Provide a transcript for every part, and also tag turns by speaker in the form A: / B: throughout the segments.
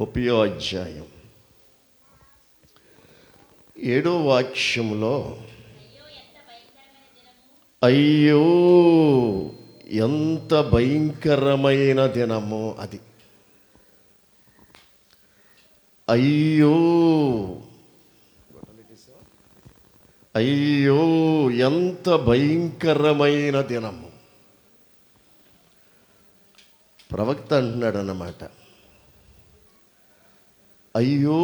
A: 30వ అధ్యాయం 7వ వాక్యములో అయ్యో ఎంత భయంకరమైన దినము అది. అయ్యో అయ్యో ఎంత భయంకరమైన దినము. ప్రవక్త అంటున్నాడు అన్నమాట, అయ్యో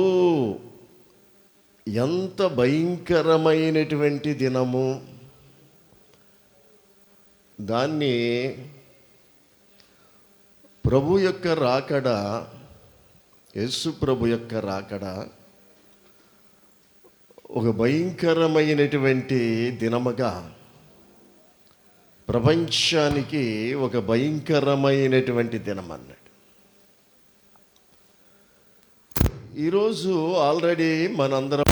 A: ఎంత భయంకరమైనటువంటి దినము. దాన్ని ప్రభు యొక్క రాకడ, యేసు ప్రభు యొక్క రాకడ ఒక భయంకరమైనటువంటి దినముగా, ప్రపంచానికి ఒక భయంకరమైనటువంటి దినం అన్నాడు. ఈరోజు ఆల్రెడీ మనందరం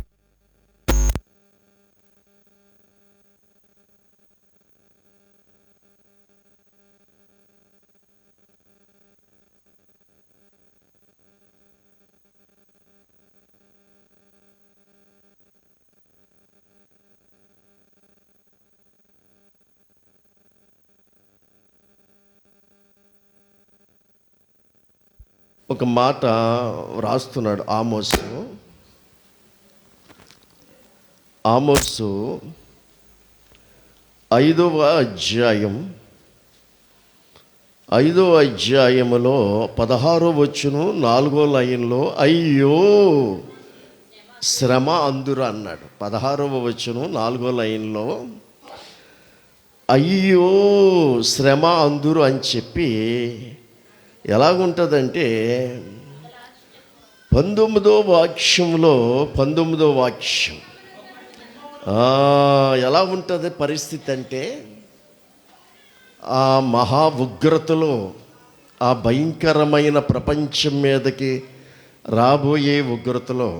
A: ఒక మాట వ్రాస్తున్నాడు. ఆమోసు 5వ అధ్యాయం 5వ అధ్యాయములో 16వ వచనం 4వ లైన్లో అయ్యో శ్రమ అందురు అన్నాడు. 16వ వచనం 4వ లైన్లో అయ్యో శ్రమ అందురు అని చెప్పి ఎలాగుంటుందంటే 19వ వాక్యంలో 19వ వాక్యం ఎలా ఉంటుంది పరిస్థితి అంటే, ఆ మహా ఉగ్రతలో, ఆ భయంకరమైన ప్రపంచం మీదకి రాబోయే ఉగ్రతలో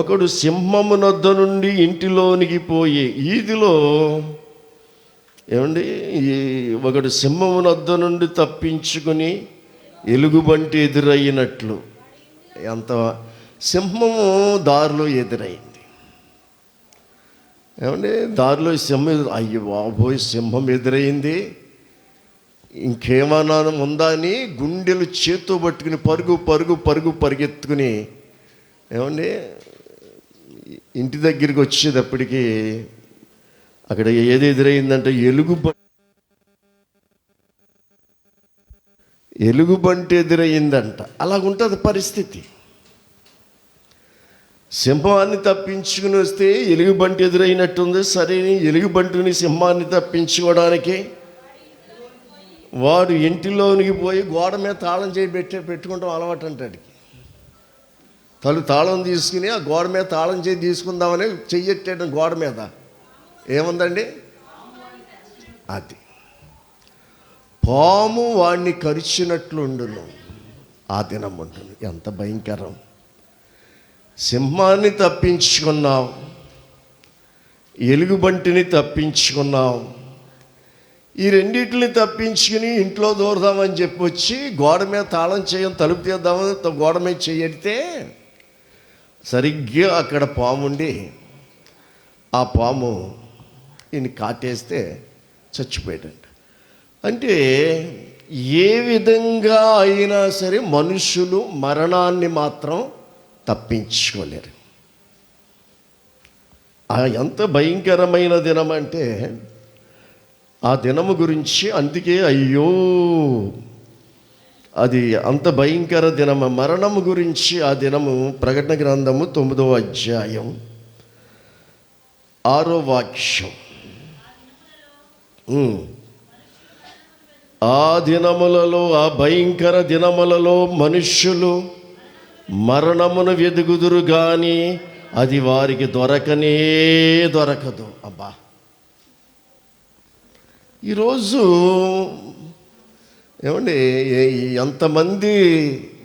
A: ఒకడు సింహము నొద్ద నుండి ఇంటిలోనికి పోయి ఈదిలో ఏమండి, ఒకడు సింహము నొద్ద నుండి తప్పించుకుని ఎలుగుబంటి ఎదురయ్యినట్లు. ఎంత సింహము దారిలో ఎదురైంది ఏమండి, దారిలో సింహం అయ్యో బాబోయ్ సింహం ఎదురైంది, ఇంకేమన్నా ఉందా అని గుండెలు చేత్తో పట్టుకుని పరిగెత్తుకుని ఏమండి ఇంటి దగ్గరికి వచ్చేటప్పటికి అక్కడ ఏది ఎదురైందంటే ఎలుగుబంటి ఎదురయ్యిందంట. అలాగుంటుంది పరిస్థితి. సింహాన్ని తప్పించుకుని వస్తే ఎలుగుబంటి ఎదురైనట్టుంది. సరే, ఎలుగుబంటిని సింహాన్ని తప్పించుకోవడానికి వాడు ఇంటిలోనికి పోయి గోడ మీద తాళం చేయి పెట్టుకుంటాం అలవాటు అంటాడు. తాళం తీసుకుని ఆ గోడ మీద తాళం చేయి తీసుకుందామని చెయ్యెట్టాడు గోడ మీద. ఏముందండి అది, పాము వాడిని కరిచినట్లుండును ఆ దినం ఉండును. ఎంత భయంకరం. సింహాన్ని తప్పించుకున్నాం, ఎలుగుబంటిని తప్పించుకున్నాం. ఈ రెండింటిని తప్పించుకుని ఇంట్లో దూరదామని చెప్పి వచ్చి గోడ మీద తాళం చేయం తలుపు తీద్దామని గోడ మీద చేయడితే సరిగ్గా అక్కడ పాము ఉండి ఆ పాము ఈయన కాటేస్తే చచ్చిపోయాడంట. అంటే ఏ విధంగా అయినా సరే మనుషులు మరణాన్ని మాత్రం తప్పించుకోలేరు. ఎంత భయంకరమైన దినం అంటే ఆ దినము గురించి అందుకే అయ్యో అది అంత భయంకర దినము. మరణము గురించి ఆ దినము ప్రకటన గ్రంథము 9వ అధ్యాయం 6వ వాక్యం. ఆ దినములలో, ఆ భయంకర దినములలో మనుష్యులు మరణమును వెదుగుదురు కానీ అది వారికి దొరకదు. అబ్బా, ఈరోజు ఏమండి ఎంతమంది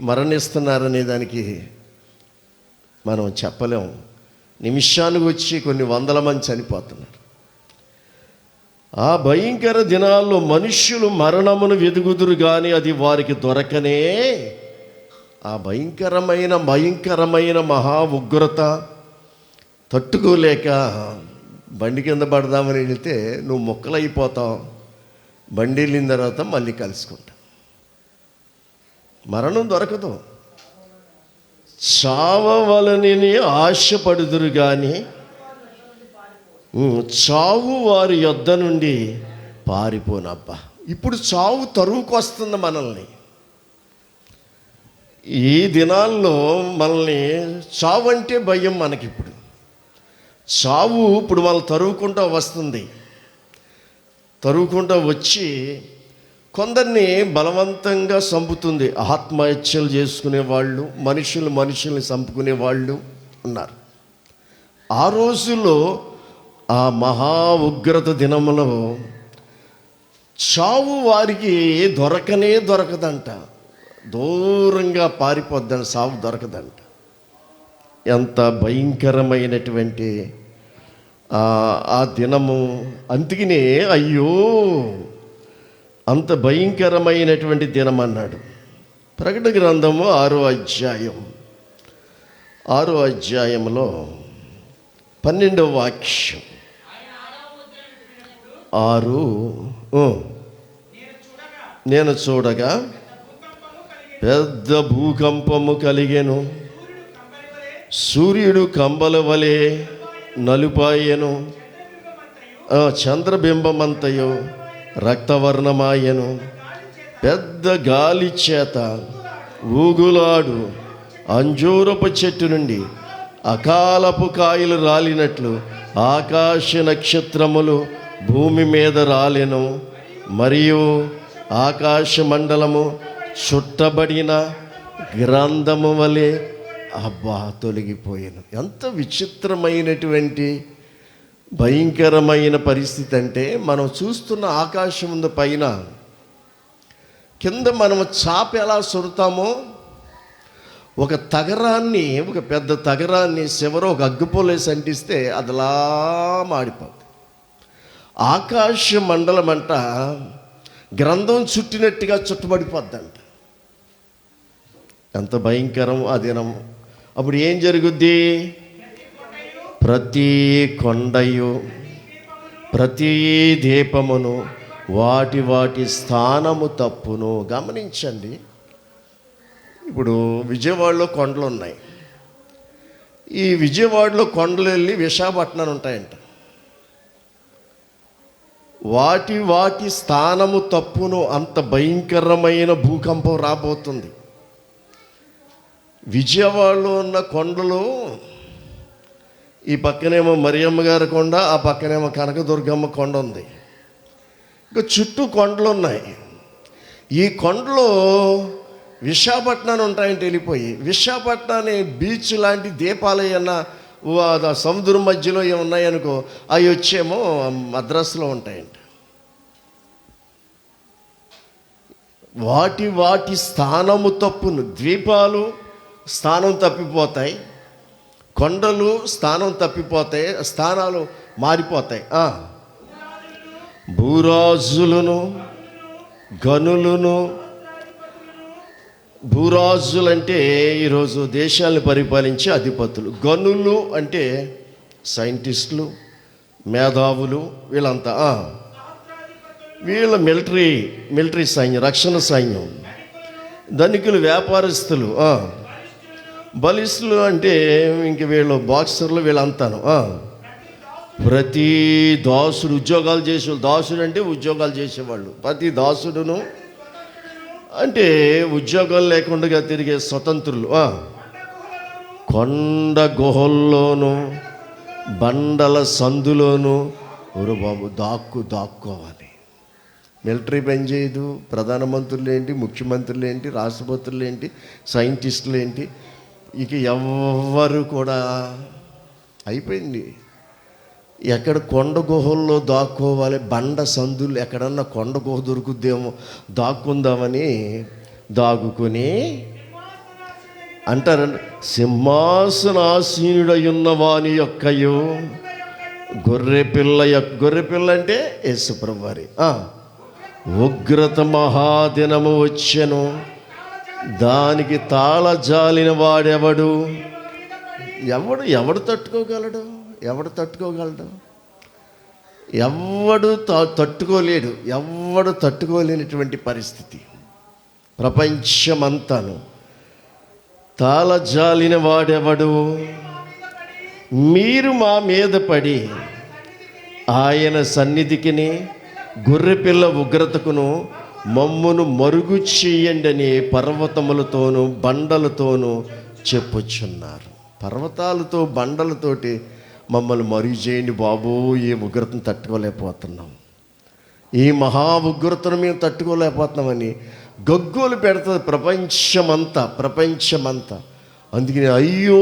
A: మరణిస్తున్నారనే దానికి మనం చెప్పలేము. నిమిషానికి వచ్చి కొన్ని వందల మంది చనిపోతున్నారు. ఆ భయంకర దినాల్లో మనుష్యులు మరణమును వెదుగుదురు కానీ అది వారికి ఆ భయంకరమైన మహా ఉగ్రత తట్టుకోలేక బండి కింద పడదామని వెళితే నువ్వు మొక్కలైపోతావు. బండి వెళ్ళిన తర్వాత మళ్ళీ కలుసుకుంటా. మరణం దొరకదు. చావవలనని ఆశపడుదురు కానీ చావు వారి యొద్ద నుండి పారిపోనబ్బా. ఇప్పుడు చావు తరువుకు వస్తుంది మనల్ని. ఈ దినాల్లో మనల్ని చావు అంటే భయం మనకిప్పుడు. చావు ఇప్పుడు వాళ్ళు తరువుకుంటూ వస్తుంది. తరువుకుంటూ వచ్చి కొందరిని బలవంతంగా చంపుతుంది. ఆత్మహత్యలు చేసుకునే వాళ్ళు, మనుషుల్ని చంపుకునే వాళ్ళు ఉన్నారు. ఆ రోజుల్లో ఆ మహా ఉగ్రత దినములో చావు వారికి దొరకదంట. దూరంగా పారిపోద్దంట, చావు దొరకదంట. ఎంత భయంకరమైనటువంటి ఆ దినము. అందుకనే అయ్యో అంత భయంకరమైనటువంటి దినం అన్నాడు. ప్రకటన గ్రంథము 6వ అధ్యాయంలో 12వ వాక్యం. 6 నేను చూడగా పెద్ద భూకంపము కలిగెను. సూర్యుడు కంబల వలె నలుపాయెను. చంద్రబింబమంతయు రక్తవర్ణమాయెను. పెద్ద గాలి చేత ఊగులాడు అంజూరపు చెట్టు నుండి అకాలపు కాయలు రాలినట్లు ఆకాశ నక్షత్రములు భూమి మీద రాలెను. మరియు ఆకాశ మండలము చుట్టబడిన గ్రంథము వలె తొలగిపోయాను. ఎంత విచిత్రమైనటువంటి భయంకరమైన పరిస్థితి అంటే, మనం చూస్తున్న ఆకాశం ఉంది పైన, కింద మనం చాప ఎలా సొరుతామో ఒక పెద్ద తగరాన్ని చివర ఒక అగ్గిపుల్లేసి అంటిస్తే అదిలా మాడిపోతుంది. ఆకాశ మండలం అంట గ్రంథం చుట్టినట్టుగా చుట్టబడిపోద్దంట. ఎంత భయంకరం ఆ దినం. అప్పుడు ఏం జరుగుద్ది? ప్రతి కొండయు ప్రతి దీపమును వాటి స్థానము తప్పును. గమనించండి, ఇప్పుడు విజయవాడలో కొండలు ఉన్నాయి. ఈ విజయవాడలో కొండలు వెళ్ళి విశాఖపట్నం ఉంటాయంట. వాటి స్థానము తప్పును. అంత భయంకరమైన భూకంపం రాబోతుంది. విజయవాడలో ఉన్న కొండలు, ఈ పక్కనేమో మరియమ్మ గారి కొండ, ఆ పక్కనేమో కనకదుర్గమ్మ కొండ ఉంది. ఇంకా చుట్టూ కొండలు ఉన్నాయి. ఈ కొండలో విశాఖపట్నాన్ని ఉంటాయంటే వెళ్ళిపోయి, విశాఖపట్నాన్ని బీచ్ లాంటి దీపాలు ఏమన్నా సముద్రం మధ్యలో ఏమున్నాయనుకో, అవి వచ్చేమో మద్రాసులో ఉంటాయంట. వాటి స్థానము తప్పును. ద్వీపాలు స్థానం తప్పిపోతాయి, కొండలు స్థానం తప్పిపోతాయి, స్థానాలు మారిపోతాయి. భూరాజులను గనులను. భూరాజులంటే ఈరోజు దేశాలను పరిపాలించే అధిపతులు. గనులు అంటే సైంటిస్టులు, మేధావులు, వీళ్ళంతా. వీళ్ళ మిలిటరీ సైన్యం, రక్షణ సైన్యం. ధనికులు, వ్యాపారస్తులు, బలిస్టులు అంటే ఇంక వీళ్ళు బాక్సర్లు, వీళ్ళంతాను. ప్రతి దాసుడు, ఉద్యోగాలు చేసేవాళ్ళు. దాసుడు అంటే ఉద్యోగాలు చేసేవాళ్ళు. ప్రతి దాసుడును అంటే ఉద్యోగాలు లేకుండా తిరిగే స్వతంత్రులు. కొండ గుహల్లోను బండల సందులోను బాబు దాక్కోవాలి. మిలిటరీ పని చేయదు. ప్రధానమంత్రులు ఏంటి, ముఖ్యమంత్రులు ఏంటి, రాష్ట్రపతులు ఏంటి, సైంటిస్టులు ఏంటి, ఇక ఎవ్వరు కూడా అయిపోయింది. ఎక్కడ కొండ గుహల్లో దాక్కోవాలి, బండ సందులు, ఎక్కడన్నా కొండ గుహ దొరుకుద్దేమో దాక్కుందామని దాగుకొని అంటారండి. సింహాసనాసీనుడై ఉన్న వాని యొక్కయు గొర్రెపిల్ల అంటే యేసుప్రభువారి ఉగ్రత మహాదినము వచ్చెను. దానికి తాళజాలిన వాడెవడు? ఎవడు తట్టుకోగలడు? ఎవడు తట్టుకోలేడు. ఎవడు తట్టుకోలేనటువంటి పరిస్థితి ప్రపంచమంతాను. తాళజాలిన వాడెవడు? మీరు మా మీద పడి ఆయన సన్నిధికిని గొర్రెపిల్ల ఉగ్రతకును మమ్మును మరుగు చేయండి అని పర్వతములతోనూ బండలతోనూ చెప్పుచున్నారు. పర్వతాలతో బండలతోటి మమ్మల్ని మరుగు చేయండి బాబు, ఈ ఉగ్రతను తట్టుకోలేకపోతున్నాం, ఈ మహా ఉగ్రతను మేము తట్టుకోలేకపోతున్నామని గగ్గోలు పెడుతుంది ప్రపంచమంతా. అందుకని అయ్యో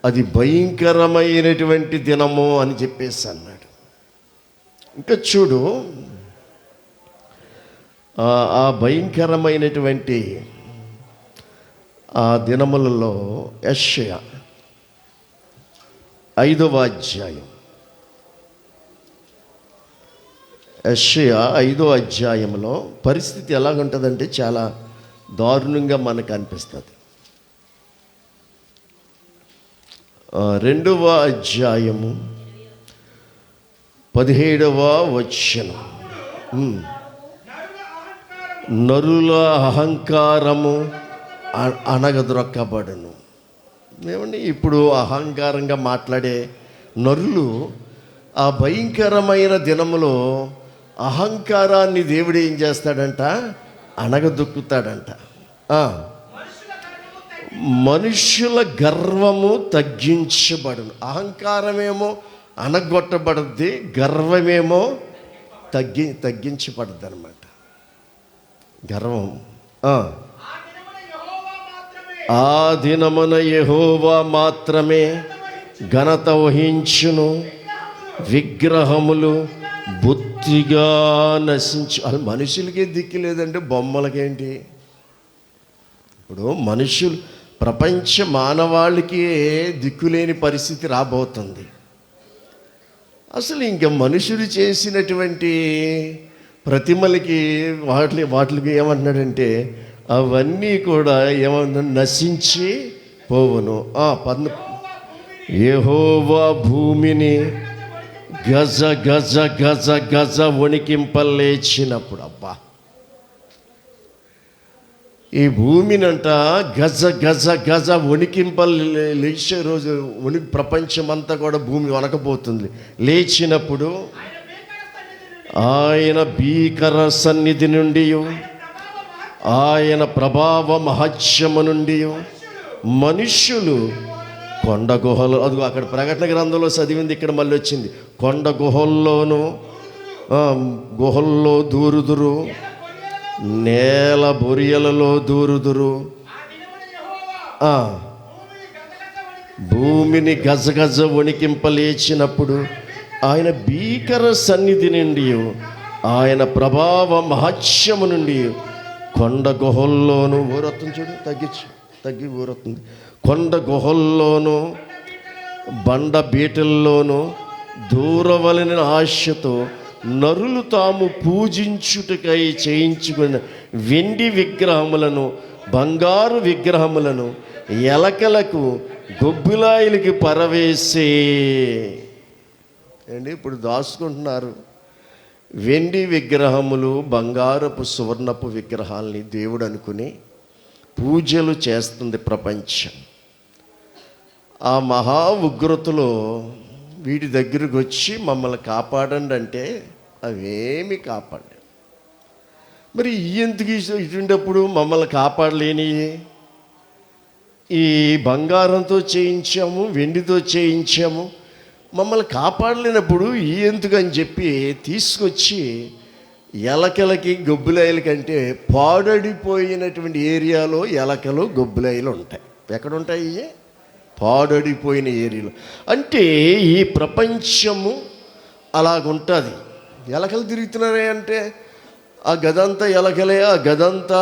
A: అది భయంకరమైనటువంటి దినము అని చెప్పేసి అన్నాడు. ఇంకా చూడు, ఆ భయంకరమైనటువంటి ఆ దినములలో యెషయా 5వ అధ్యాయం, యెషయా 5వ అధ్యాయంలో పరిస్థితి ఎలాగుంటుందంటే చాలా దారుణంగా మనకు అనిపిస్తుంది. 2వ అధ్యాయము 17వ వచనం. నరుల అహంకారము అణగద్రొక్కబడును. ఏమండి, ఇప్పుడు అహంకారంగా మాట్లాడే నరులు ఆ భయంకరమైన దినములో అహంకారాన్ని దేవుడు ఏం చేస్తాడంట? అణగదొక్కుతాడంట. మనుష్యుల గర్వము తగ్గించబడును. అహంకారమేమో అనగొట్టబడుద్ది, గర్వమేమో తగ్గించబడుద్ది అనమాట. గర్వం ఆ దినమున యెహోవా మాత్రమే ఘనత వహించును, విగ్రహములు బుద్ధిగా నశించు. అది మనుషులకే దిక్కు లేదంటే బొమ్మలకేంటి? ఇప్పుడు మనుషులు ప్రపంచ మానవాళికి దిక్కులేని పరిస్థితి రాబోతుంది. అసలు ఇంకా మనుషులు చేసినటువంటి ప్రతిమలకి వాటికి ఏమంటున్నాడంటే అవన్నీ కూడా ఏమన్నా నశించి పోవును. యెహోవా భూమిని గజ గజ గజ గజ వణికింపలేచినప్పుడు, అబ్బా, ఈ భూమినంట గజ గజ గజ లేచే రోజు ప్రపంచమంతా కూడా భూమి వణకబోతుంది. లేచినప్పుడు ఆయన భీకర సన్నిధి నుండి, ఆయన ప్రభావ మహత్యము నుండి మనుష్యులు కొండ గుహలు, అది అక్కడ ప్రకటన గ్రంథంలో చదివింది, ఇక్కడ మళ్ళీ వచ్చింది. కొండ గుహల్లో దూరుదురు, నేల బొరియలలో దూరుదురు, భూమిని గజగజ వణికింపలేచినప్పుడు ఆయన భీకర సన్నిధి నుండి, ఆయన ప్రభావ మహత్యము నుండి కొండ గుహల్లోను ఊరొత్తుంది. చూడు, తగ్గి ఊరొత్తుంది. కొండ గుహల్లోను బండ బీటల్లోను దూరవలన ఆశతో నరులు తాము పూజించుటకై చేయించుకున్న వెండి విగ్రహములను, బంగారు విగ్రహములను ఎలకలకు, గొబ్బిలాయిలకి పరవేసే. ఏంటి ఇప్పుడు దాచుకుంటున్నారు వెండి విగ్రహములు, బంగారపు సువర్ణపు విగ్రహాలని దేవుడు అనుకుని పూజలు చేస్తుంది ప్రపంచం. ఆ మహా ఉగ్రతలో వీటి దగ్గరకు వచ్చి మమ్మల్ని కాపాడండి అంటే అవేమి కాపాడు. మరి ఎందుకు ఇటుండప్పుడు మమ్మల్ని కాపాడలేని? ఈ బంగారంతో చేయించాము, వెండితో చేయించాము, మమ్మల్ని కాపాడలేనప్పుడు ఎందుకు అని చెప్పి తీసుకొచ్చి ఎలకలకి, గొబ్బిలాయిలకంటే పాడడిపోయినటువంటి ఏరియాలో ఎలకలు, గొబ్బిలాయిలు ఉంటాయి. ఎక్కడుంటాయి? పాడడిపోయిన ఏరియాలో. అంటే ఈ ప్రపంచము అలాగుంటుంది. ఎలకలు తిరుగుతున్నారే అంటే ఆ గదంతా ఎలకలే, ఆ గదంతా,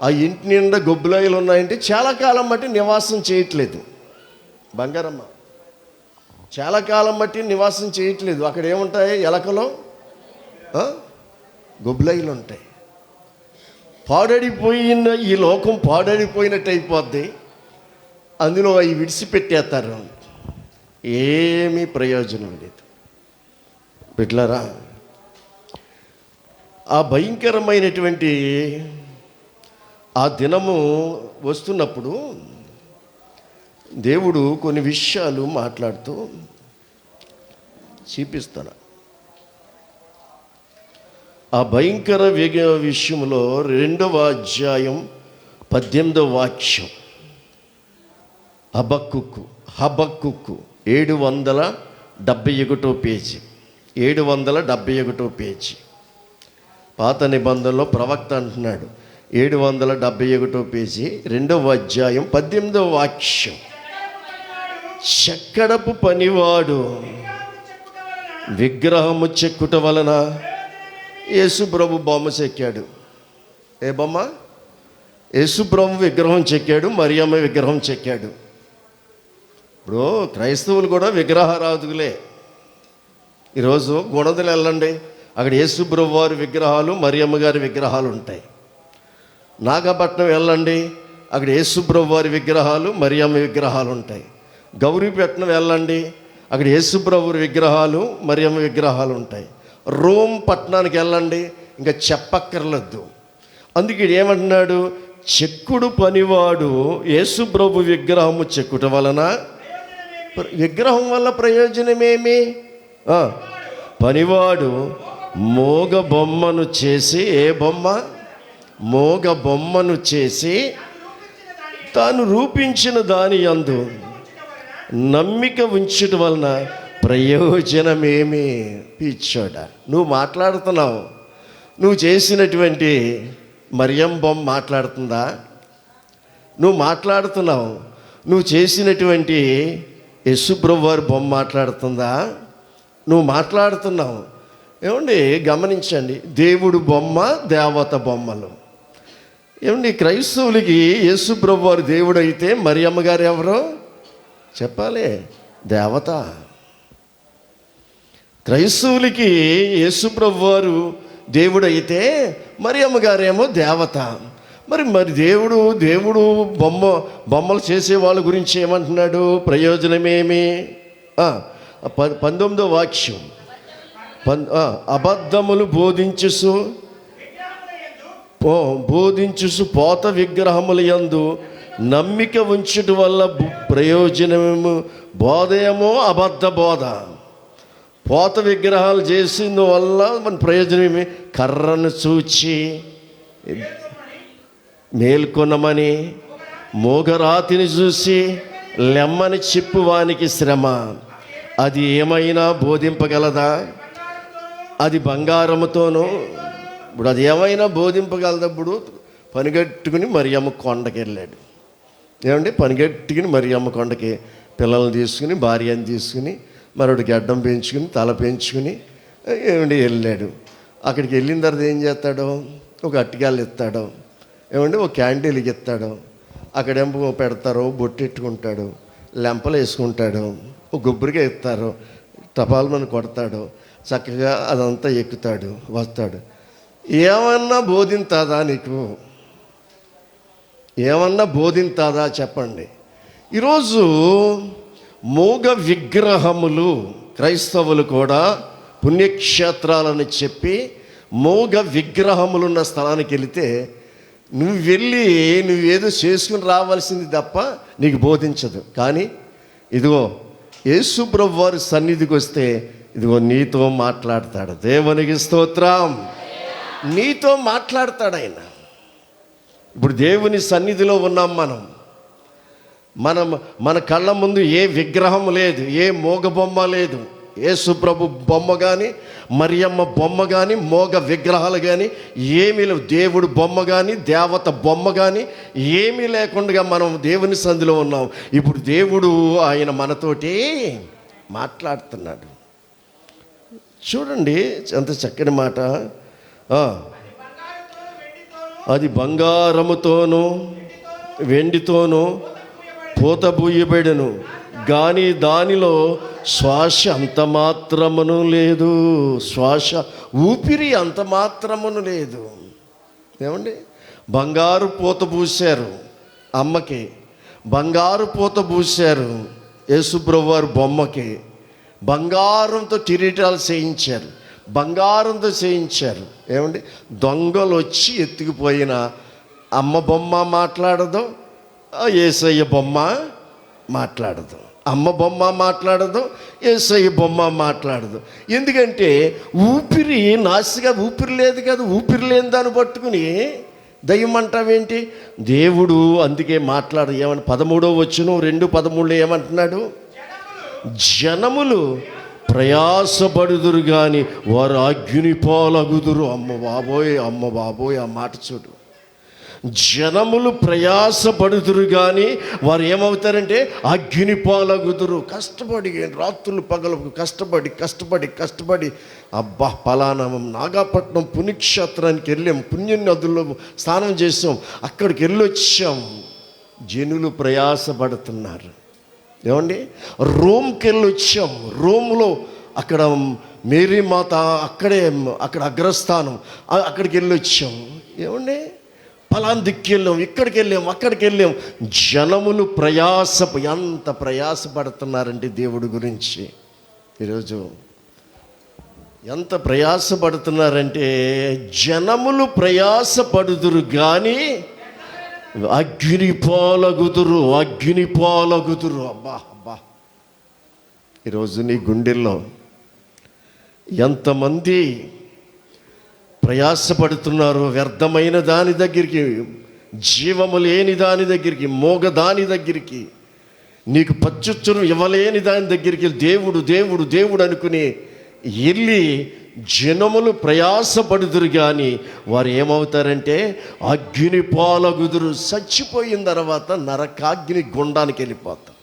A: ఆ ఇంటి నిండా గొబ్బిలాయిలు ఉన్నాయంటే చాలా కాలం బట్టి నివాసం చేయట్లేదు. బంగారమ్మ, చాలా కాలం బట్టి నివాసం చేయట్లేదు. అక్కడ ఏముంటాయి? ఎలకలు, గొబ్బిలాయిలు ఉంటాయి. పాడడిపోయిన ఈ లోకం పాడడిపోయినట్టు అయిపోద్ది. అందులో అవి విడిచిపెట్టేస్తారు, ఏమీ ప్రయోజనం లేదు. బిడ్డలారా, ఆ భయంకరమైనటువంటి ఆ దినము వస్తున్నప్పుడు దేవుడు కొన్ని విషయాలు మాట్లాడుతూ చూపిస్తాడు. ఆ భయంకర విషయంలో 2వ అధ్యాయం 18వ వాక్యం. హబక్కుకు 771 పేజీ, 771 పేజీ. పాత నిబంధనలో ప్రవక్త అంటున్నాడు, 771 పేజీ, 2వ అధ్యాయం 18వ వాక్యం. చెక్కడపు పనివాడు విగ్రహము చెక్కుట వలన యేసుప్రభు బొమ్మ చెక్కాడు. ఏ బొమ్మ? యేసుప్రభు విగ్రహం చెక్కాడు, మరియమ్మ విగ్రహం చెక్కాడు. ఇప్పుడు క్రైస్తవులు కూడా విగ్రహారాధకులే. ఈరోజు గుణదలు వెళ్ళండి, అక్కడ యేసుప్రభు వారి విగ్రహాలు, మరియమ్మ గారి విగ్రహాలు ఉంటాయి. నాగపట్నం వెళ్ళండి, అక్కడ యేసుప్రభు వారి విగ్రహాలు, మరియమ్మ విగ్రహాలు ఉంటాయి. గౌరీపట్నం వెళ్ళండి, అక్కడ యేసుప్రభు విగ్రహాలు, మరియమ్మ విగ్రహాలు ఉంటాయి. రోమ్ పట్టణానికి వెళ్ళండి, ఇంకా చెప్పక్కర్లేదు. అందుకే ఏమంటున్నాడు? చెక్కుడు పనివాడు యేసుప్రభు విగ్రహము చెక్కుట వలన, విగ్రహం వల్ల ప్రయోజనమేమి? పనివాడు మోగ బొమ్మను చేసి, ఏ బొమ్మ? మోగ బొమ్మను చేసి తాను రూపించిన దాని యందు నమ్మిక ఉంచుట వలన ప్రయోజనమేమి? పిచ్చోడా, నువ్వు మాట్లాడుతున్నావు, నువ్వు చేసినటువంటి మరియం బొమ్మ మాట్లాడుతుందా? నువ్వు మాట్లాడుతున్నావు, నువ్వు చేసినటువంటి యేసుప్రభు వారి బొమ్మ మాట్లాడుతుందా? నువ్వు మాట్లాడుతున్నావు. ఏమండి, గమనించండి, దేవుడు బొమ్మ, దేవత బొమ్మలు. ఏమండి, క్రైస్తవులకి యేసుప్రభు వారు దేవుడు అయితే మరియమ్మ గారు ఎవరో చెప్పాలి? దేవత. క్రైస్తవులకి యేసుప్రభు వారు దేవుడు అయితే మరియమ్మ గారేమో దేవత. మరి దేవుడు బొమ్మలు చేసే వాళ్ళ గురించి ఏమంటున్నాడు? ప్రయోజనమేమి? 19వ వాక్యం. అబద్ధములు బోధించుసు పోత విగ్రహముల యందు నమ్మిక ఉంచుట వల్ల ప్రయోజనమేమో? బోధేమో అబద్ధ బోధ. పోత విగ్రహాలు చేసిన వల్ల మన ప్రయోజనమేమి? కర్రను చూచి మేల్కొనమని, మోగరాతిని చూసి లెమ్మని చెప్పువానికి శ్రమ. అది ఏమైనా బోధింపగలదా? అది బంగారముతోనూ. ఇప్పుడు అది ఏమైనా బోధింపగలదప్పుడు పనిగట్టుకుని మరియమ్మ కొండకి వెళ్ళాడు. ఏమండి, పనిగట్టుకుని మరియమ్మ కొండకి పిల్లల్ని తీసుకుని, భార్యని తీసుకుని, మరొకటి గడ్డం పెంచుకుని, తల పెంచుకుని ఏమండి వెళ్ళాడు. అక్కడికి వెళ్ళిన తర్వాత ఏం చేస్తాడో? ఒక అట్టికాయలు ఎత్తాడో, ఏమండి ఒక క్యాండిల్కి ఎత్తాడో, అక్కడేమో పెడతారో, బొట్టెట్టుకుంటాడు, లెంపలు వేసుకుంటాడు, ఒక గుబ్బరిగా ఎత్తారు, టపాల్మని కొడతాడు, చక్కగా అదంతా ఎక్కుతాడు, వస్తాడు. ఏమన్నా బోధింతాదా నీకు? ఏమన్నా బోధింతాదా చెప్పండి? ఈరోజు మోగ విగ్రహములు, క్రైస్తవులు కూడా పుణ్యక్షేత్రాలని చెప్పి మోగ విగ్రహములున్న స్థలానికి వెళితే నువ్వేదో చేసుకుని రావాల్సింది తప్ప నీకు బోధించదు. కానీ ఇదిగో యేసుప్రభు వారి సన్నిధికి వస్తే ఇదిగో నీతో మాట్లాడతాడు. దేవునికి స్తోత్రం. నీతో మాట్లాడతాడు ఆయన. ఇప్పుడు దేవుని సన్నిధిలో ఉన్నాం మన కళ్ళ ముందు ఏ విగ్రహం లేదు, ఏ మోగ బొమ్మ లేదు. యేసుప్రభు బొమ్మ కానీ, మరియమ్మ బొమ్మ కానీ, మోగ విగ్రహాలు కానీ ఏమీ లేవు. దేవుడు బొమ్మ కానీ, దేవత బొమ్మ కానీ ఏమీ లేకుండా మనం దేవుని సన్నిధిలో ఉన్నాం. ఇప్పుడు దేవుడు ఆయన మనతోటి మాట్లాడుతున్నాడు. చూడండి ఎంత చక్కని మాట. అది బంగారముతోనూ వెండితోనూ పూతబూయబడెను, కానీ దానిలో శ్వాస అంత మాత్రమును లేదు. శ్వాస ఊపిరి అంత మాత్రమును లేదు. ఏమండి, బంగారు పూత పూశారు అమ్మకి, బంగారు పూత పూశారు యేసుప్రభు వారి బొమ్మకి, బంగారంతో కిరీటాలు చేయించారు, బంగారంతో చేయించారు. ఏమండి, దొంగలు వచ్చి ఎత్తుకుపోయిన అమ్మ బొమ్మ మాట్లాడదు, యేసయ్య బొమ్మ మాట్లాడదు. అమ్మ బొమ్మ మాట్లాడదు, యేసయ్య బొమ్మ మాట్లాడదు. ఎందుకంటే ఊపిరి నాసిగా ఊపిరి లేదు కదా, ఊపిరి లేని దాన్ని పట్టుకుని దయ్యం అంటావేంటి? దేవుడు అందుకే మాట్లాడు. ఏమని 13వ వచనం 2:13 ఏమంటున్నాడు? జనములు ప్రయాసపడుదురు కానీ వారు అగ్ని పాలగుదురు. అమ్మ బాబోయ్ ఆ మాట చూడు. జనములు ప్రయాసపడుదురు కానీ వారు ఏమవుతారంటే అగ్ని పాలగుదురు. కష్టపడి రాత్రులు పగలు కష్టపడి అబ్బా పలానా నాగపట్నం పుణ్యక్షేత్రానికి వెళ్ళాం, పుణ్య నదుల్లో స్నానం చేసాం, అక్కడికి వెళ్ళొచ్చాం. జనులు ప్రయాసపడుతున్నారు. ఏమండి, రోమ్కి వెళ్ళొచ్చాం, రోమ్లో అక్కడ మేరీ మాత అక్కడ అగ్రస్థానం, అక్కడికి వెళ్ళొచ్చాం. ఏమండి, పలానా దిక్కెళ్ళాం, ఇక్కడికి వెళ్ళాం. జనములు ఎంత ప్రయాసపడుతున్నారంటే దేవుడి గురించి. ఈరోజు ఎంత ప్రయాసపడుతున్నారంటే జనములు ప్రయాసపడుదురు కానీ అగ్ని పాలగుదురు. అబ్బా ఈరోజు నీ గుండెల్లో ఎంతమంది ప్రయాసపడుతున్నారు? వ్యర్థమైన దాని దగ్గరికి, జీవము లేని దాని దగ్గరికి, మోగ దాని దగ్గరికి, నీకు పచ్చుచ్చును ఇవ్వలేని దాని దగ్గరికి దేవుడు అనుకుని వెళ్ళి జనములు ప్రయాసపడుదురు కానీ వారు ఏమవుతారంటే అగ్ని పాలగుదురు. చచ్చిపోయిన తర్వాత నరకాగ్ని గుండానికి వెళ్ళిపోతాం.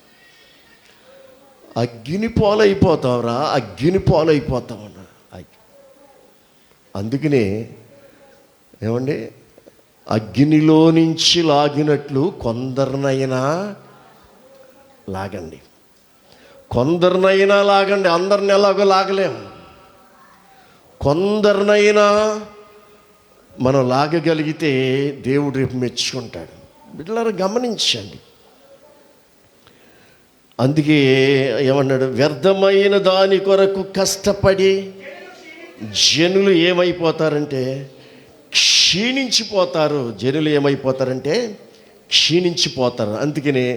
A: అగ్ని పాలైపోతావురా, అగ్ని పాలైపోతావన్నా. అందుకనే ఏమండి, అగ్నిలో నుంచి లాగినట్లు కొందరినైనా లాగండి, అందరిని ఎలాగో లాగలేం. కొందరినైనా మనం లాగగలిగితే దేవుడు రేపు మెచ్చుకుంటాడు. బిడ్డలారా గమనించండి. అందుకే ఏమన్నాడు? వ్యర్థమైన దాని కొరకు కష్టపడి జనులు ఏమైపోతారంటే క్షీణించిపోతారు. అందుకనే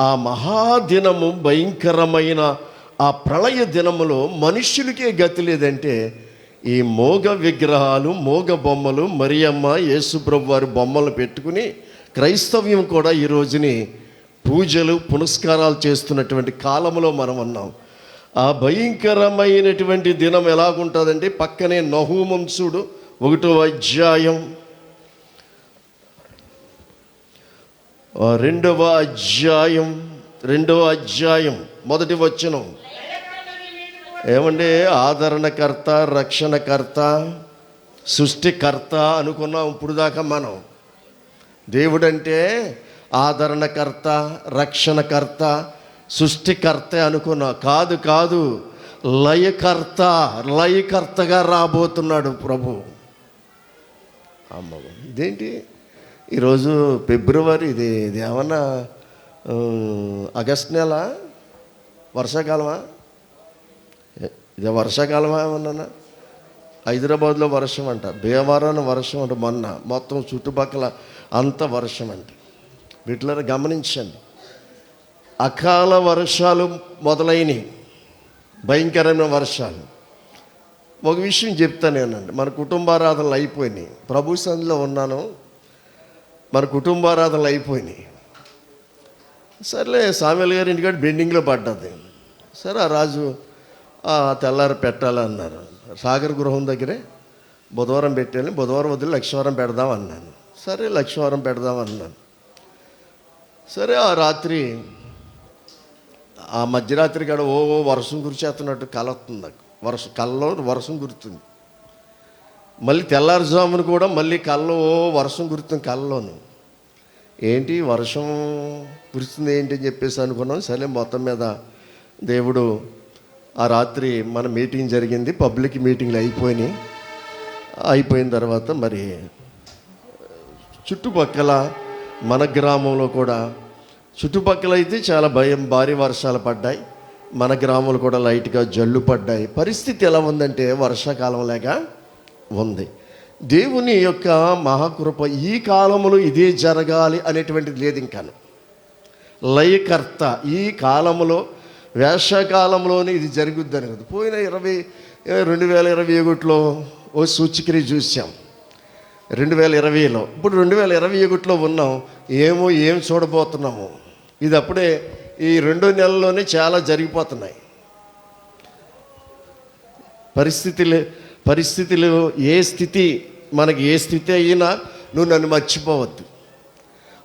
A: ఆ మహాదినము, భయంకరమైన ఆ ప్రళయ దినములో మనుష్యులకే గతి లేదంటే ఈ మోగ విగ్రహాలు, మోగ బొమ్మలు, మరియమ్మ, యేసుప్రభు వారి బొమ్మలు పెట్టుకుని క్రైస్తవ్యం కూడా ఈ రోజుని పూజలు పునస్కారాలు చేస్తున్నటువంటి కాలంలో మనం ఉన్నాం. ఆ భయంకరమైనటువంటి దినం ఎలాగుంటుందంటే పక్కనే నహూము చూడు, 1వ అధ్యాయం 2వ అధ్యాయం 1వ వచనం. ఏమంటే ఆదరణకర్త, రక్షణకర్త, సృష్టికర్త అనుకున్నాం ఇప్పుడు దాకా మనం. దేవుడంటే ఆదరణకర్త, రక్షణకర్త, సృష్టికర్త అనుకున్నా. కాదు, లయకర్తగా రాబోతున్నాడు ప్రభు. అమ్మ ఇదేంటి ఈరోజు ఫిబ్రవరి, ఇది ఏమన్నా ఆగస్ట్ నెల, వర్షాకాలమా? ఇదే వర్షాకాలమా ఏమన్నా? హైదరాబాద్లో వర్షం అంట, భీమవరం వర్షం అంట, మొన్న మొత్తం చుట్టుపక్కల అంత వర్షం అంట. వీటిలో గమనించండి, అకాల వర్షాలు మొదలైనవి, భయంకరమైన వర్షాలు. ఒక విషయం చెప్తానేనండి, మన కుటుంబారాధనలు అయిపోయినాయి. ప్రభు సన్నిధిలో ఉన్నాను, మన కుటుంబారాధనలు అయిపోయినాయి. సర్లే, సామెల్ గారి ఇంటికాడ బెండింగ్లో పడ్డది. సరే, ఆ రాజు తెల్లారి పెట్టాలన్నారు. సాగర్ గృహం దగ్గరే బుధవారం పెట్టాను, బుధవారం వదిలి లక్షవారం పెడదాం అన్నాను. సరే, లక్షవారం పెడదాం అన్నాను. సరే, ఆ రాత్రి, ఆ మధ్యరాత్రి కాడ వర్షం కురిచేస్తున్నట్టు కల వస్తుంది నాకు. కళ్ళలో వర్షం కురుతుంది. మళ్ళీ తెల్లారుజామున కూడా మళ్ళీ కళ్ళలో వర్షం కురుతుంది. కళ్ళలోను ఏంటి వర్షం కురుస్తుంది ఏంటి అని చెప్పేసి అనుకున్నాం. సరే, మొత్తం మీద దేవుడు ఆ రాత్రి మన మీటింగ్ జరిగింది, పబ్లిక్ మీటింగ్లు అయిపోయినాయి. అయిపోయిన తర్వాత మరి చుట్టుపక్కల మన గ్రామంలో కూడా చుట్టుపక్కల అయితే చాలా భారీ వర్షాలు పడ్డాయి. మన గ్రామంలో కూడా లైట్గా జల్లు పడ్డాయి. పరిస్థితి ఎలా ఉందంటే వర్షాకాలం లేక ఉంది. దేవుని యొక్క మహాకృప ఈ కాలంలో ఇదే జరగాలి అనేటువంటిది లేదు. ఇంకాను లయకర్త ఈ కాలంలో వేసవకాలంలోనే ఇది జరుగుద్ది అనేది పోయిన 2021లో ఓ సూచిక్రియ చూసాం. 2020లో ఇప్పుడు 2021లో ఉన్నాం. ఏం చూడబోతున్నాము. ఇది అప్పుడే ఈ 2 నెలల్లోనే చాలా జరిగిపోతున్నాయి పరిస్థితులు. మనకి ఏ స్థితి అయినా నువ్వు నన్ను మర్చిపోవద్దు.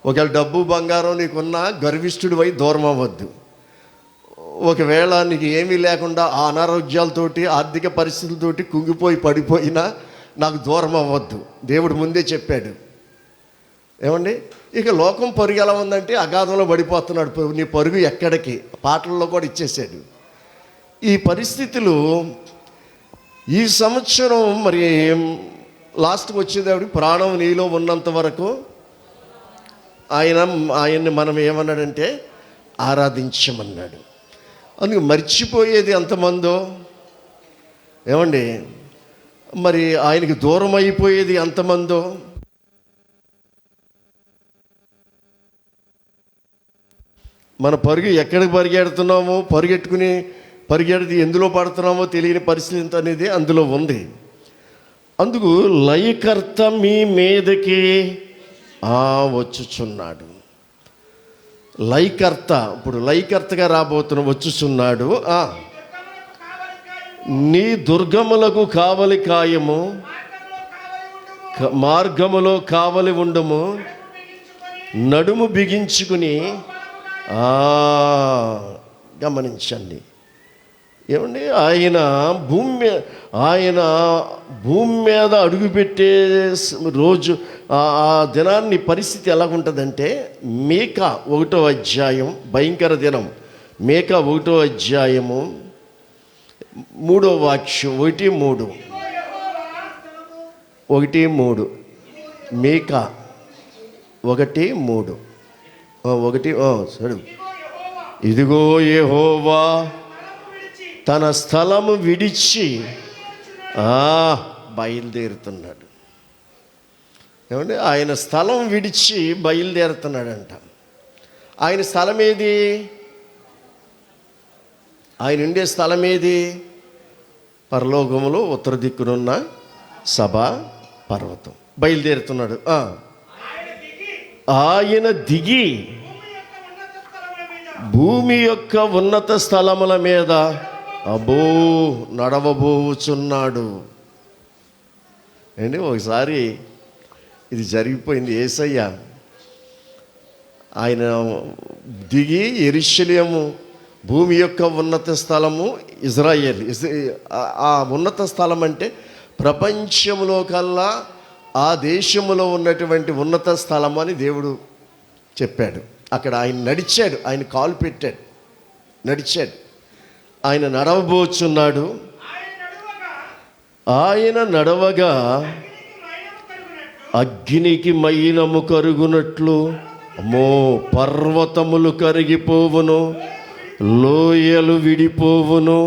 A: ఒకవేళ డబ్బు బంగారం నీకున్నా గర్విష్ఠుడివై దూరం అవ్వద్దు. ఒకవేళ నీకు ఏమీ లేకుండా ఆ అనారోగ్యాలతోటి ఆర్థిక పరిస్థితులతోటి కుంగిపోయి పడిపోయినా నాకు దూరం అవ్వద్దు. దేవుడు ముందే చెప్పాడు. ఏమండి, ఇక లోకం పరుగు ఎలా ఉందంటే అగాధంలో పడిపోతున్నాడు. నీ పరుగు ఎక్కడికి పాటల్లో కూడా ఇచ్చేసాడు. ఈ పరిస్థితులు ఈ సంవత్సరం మరి లాస్ట్కి వచ్చేదేవిడి ప్రాణం నీలో ఉన్నంత వరకు ఆయన్ని మనం ఏమన్నాడంటే ఆరాధించమన్నాడు. అందుకు మర్చిపోయేది ఎంతమందో, ఏమండి, మరి ఆయనకి దూరం అయిపోయేది ఎంతమందో. మన పరుగు ఎక్కడికి పరిగెడుతున్నామో పరిగెడితే ఎందులో పడుతున్నామో తెలియని పరిస్థితి అనేది అందులో ఉంది. అందుకు లయకర్త మీ మీదకి వచ్చుచున్నాడు. లయకర్త ఇప్పుడు లయకర్తగా వచ్చుచున్నాడు. నీ దుర్గములకు కావలి కాయము, మార్గములో కావలి ఉండుము, నడుము బిగించుకుని. గమనించండి, ఏమండి, ఆయన భూమి మీద అడుగుపెట్టే రోజు ఆ దినాన్ని పరిస్థితి ఎలా ఉంటుందంటే మీకా 1వ అధ్యాయం భయంకర దినం. మీకా 1వ అధ్యాయము 3వ వాక్యం 1:3 మీకా 1:3 సరే. ఇదిగో యెహోవా తన స్థలము విడిచి బయలుదేరుతున్నాడు. ఏమంటే ఆయన స్థలం విడిచి బయలుదేరుతున్నాడంట. ఆయన స్థలం ఏది? ఆయన ఉండే స్థలం ఏది? పరలోకములో ఉత్తర దిక్కునున్న సభా పర్వతం. బయలుదేరుతున్నాడు. ఆయన దిగి భూమి యొక్క ఉన్నత స్థలముల మీద నడవబోచున్నాడు. అండి, ఒకసారి ఇది జరిగిపోయింది. యేసయ్య ఆయన దిగి యెరూషలేము భూమి యొక్క ఉన్నత స్థలము ఇజ్రాయేల్. ఆ ఉన్నత స్థలం అంటే ప్రపంచంలో కల్లా ఆ దేశంలో ఉన్నటువంటి ఉన్నత స్థలం అని దేవుడు చెప్పాడు. అక్కడ ఆయన నడిచాడు, ఆయన కాలు పెట్టాడు, నడిచాడు. ఆయన నడవబోచున్నాడు. ఆయన నడవగా అగ్నికి మైనము కరుగునట్లు పర్వతములు కరిగిపోవును, లోయలు విడిపోవును,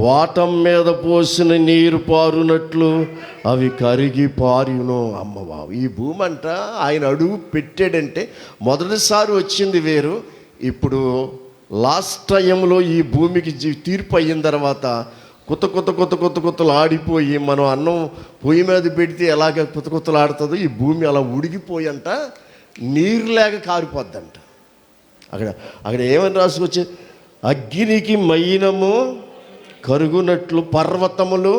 A: వాటం మీద పోసిన నీరు పారునట్లు అవి కరిగి పారును. అమ్మబాబు, ఈ భూమి అంట ఆయన అడుగు పెట్టాడంటే మొదటిసారి వచ్చింది వేరు. ఇప్పుడు లాస్ట్ టైంలో ఈ భూమికి తీర్పు అయిన తర్వాత కొత్తలు ఆడిపోయి మనం అన్నం పొయ్యి మీద పెడితే ఎలాగ కొత్తలు ఆడుతుందో ఈ భూమి అలా ఉడిగిపోయి అంట నీరు లేక కారిపోద్దంట. అక్కడ ఏమని రాసుకొచ్చి అగ్నికి మైనము కరుగునట్లు పర్వతములు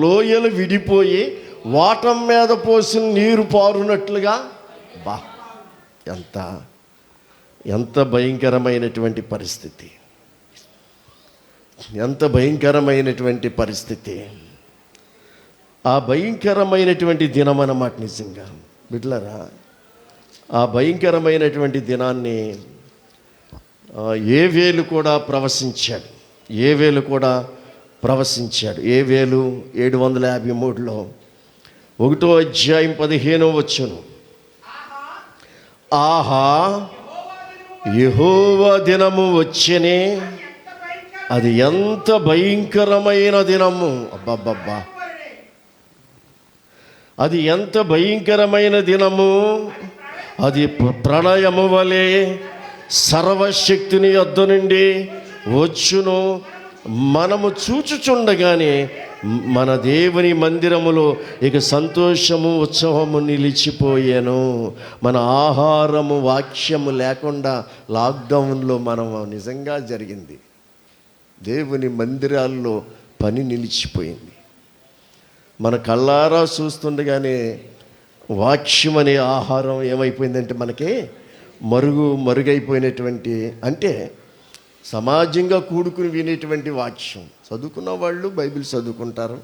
A: లోయలు విడిపోయి వాటం మీద పోసిన నీరు పారునట్లుగా. ఎంత భయంకరమైనటువంటి పరిస్థితి, ఎంత భయంకరమైనటువంటి పరిస్థితి. ఆ భయంకరమైనటువంటి దినం అన్నమాట. నిజంగా బిడ్డలారా, ఆ భయంకరమైనటువంటి దినాన్ని ఏవేలు కూడా ప్రవశించాడు. ఏవేలు 753లో 1వ అధ్యాయం 15వ వచనం. ఆహా, యెహోవా దినము వచ్చెనే, అది ఎంత భయంకరమైన దినము. అబ్బబ్బబ్బా, అది ఎంత భయంకరమైన దినము. అది ప్రళయము వలె సర్వశక్తిని యొద్ద నుండి వచ్చును. మనము చూచుచుండగానే మన దేవుని మందిరములో ఇక సంతోషము ఉత్సవము నిలిచిపోయాను. మన ఆహారము వాక్యము లేకుండా లాక్డౌన్లో మనం నిజంగా జరిగింది. దేవుని మందిరాల్లో పని నిలిచిపోయింది. మన కళ్ళారా చూస్తుండగానే వాక్యం అనే ఆహారం ఏమైపోయిందంటే మనకి మరుగైపోయినటువంటి, అంటే సమాజంగా కూడుకుని వినేటువంటి వాక్యం. చదువుకున్న వాళ్ళు బైబిల్ చదువుకుంటారు,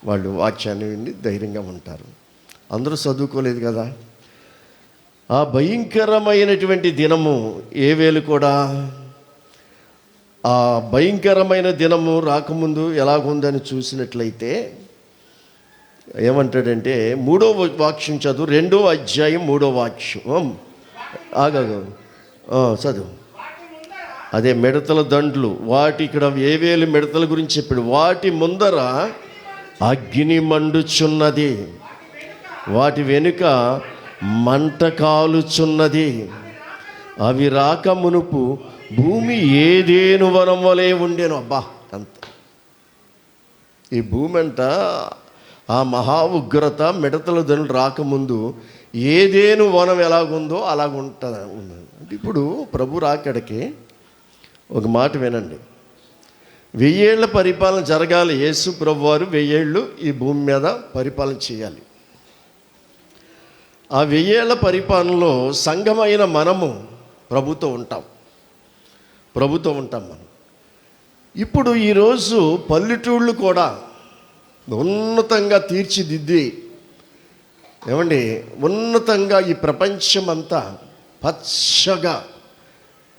A: వాళ్ళు వాక్యాన్ని విని ధైర్యంగా ఉంటారు. అందరూ చదువుకోలేదు కదా. ఆ భయంకరమైనటువంటి దినము ఏవేలు కూడా, ఆ భయంకరమైన దినము రాకముందు ఎలాగుందని చూసినట్లయితే ఏమంటాడంటే 3వ వాక్యం చదువు, 2వ అధ్యాయం 3వ వాక్యం. చదువు. అదే మిడతల దండ్లు, వాటి ఇక్కడ ఏవేలు మిడతల గురించి చెప్పాడు. వాటి ముందర అగ్ని మండుచున్నది, వాటి వెనుక మంట కాలుచున్నది. అవి రాక మునుపు భూమి ఏదేను వనం వలె ఉండేను. అబ్బా, అంత ఈ భూమి అంట ఆ మహా ఉగ్రత మిడతల దండ్లు రాకముందు ఏదేను వనం ఎలాగుందో అలాగుంటుంది. అంటే ఇప్పుడు ప్రభు రాకడికి ఒక మాట వినండి. 1000 ఏళ్ల పరిపాలన జరగాలి. యేసు ప్రభు వారు 1000 ఏళ్ళు ఈ భూమి మీద పరిపాలన చేయాలి. ఆ 1000 ఏళ్ల పరిపాలనలో సంఘమైన మనము ప్రభుతో ఉంటాం మనం. ఇప్పుడు ఈరోజు పల్లెటూళ్ళు కూడా ఉన్నతంగా తీర్చిదిద్ది, ఏమండి, ఉన్నతంగా ఈ ప్రపంచమంతా పచ్చగా,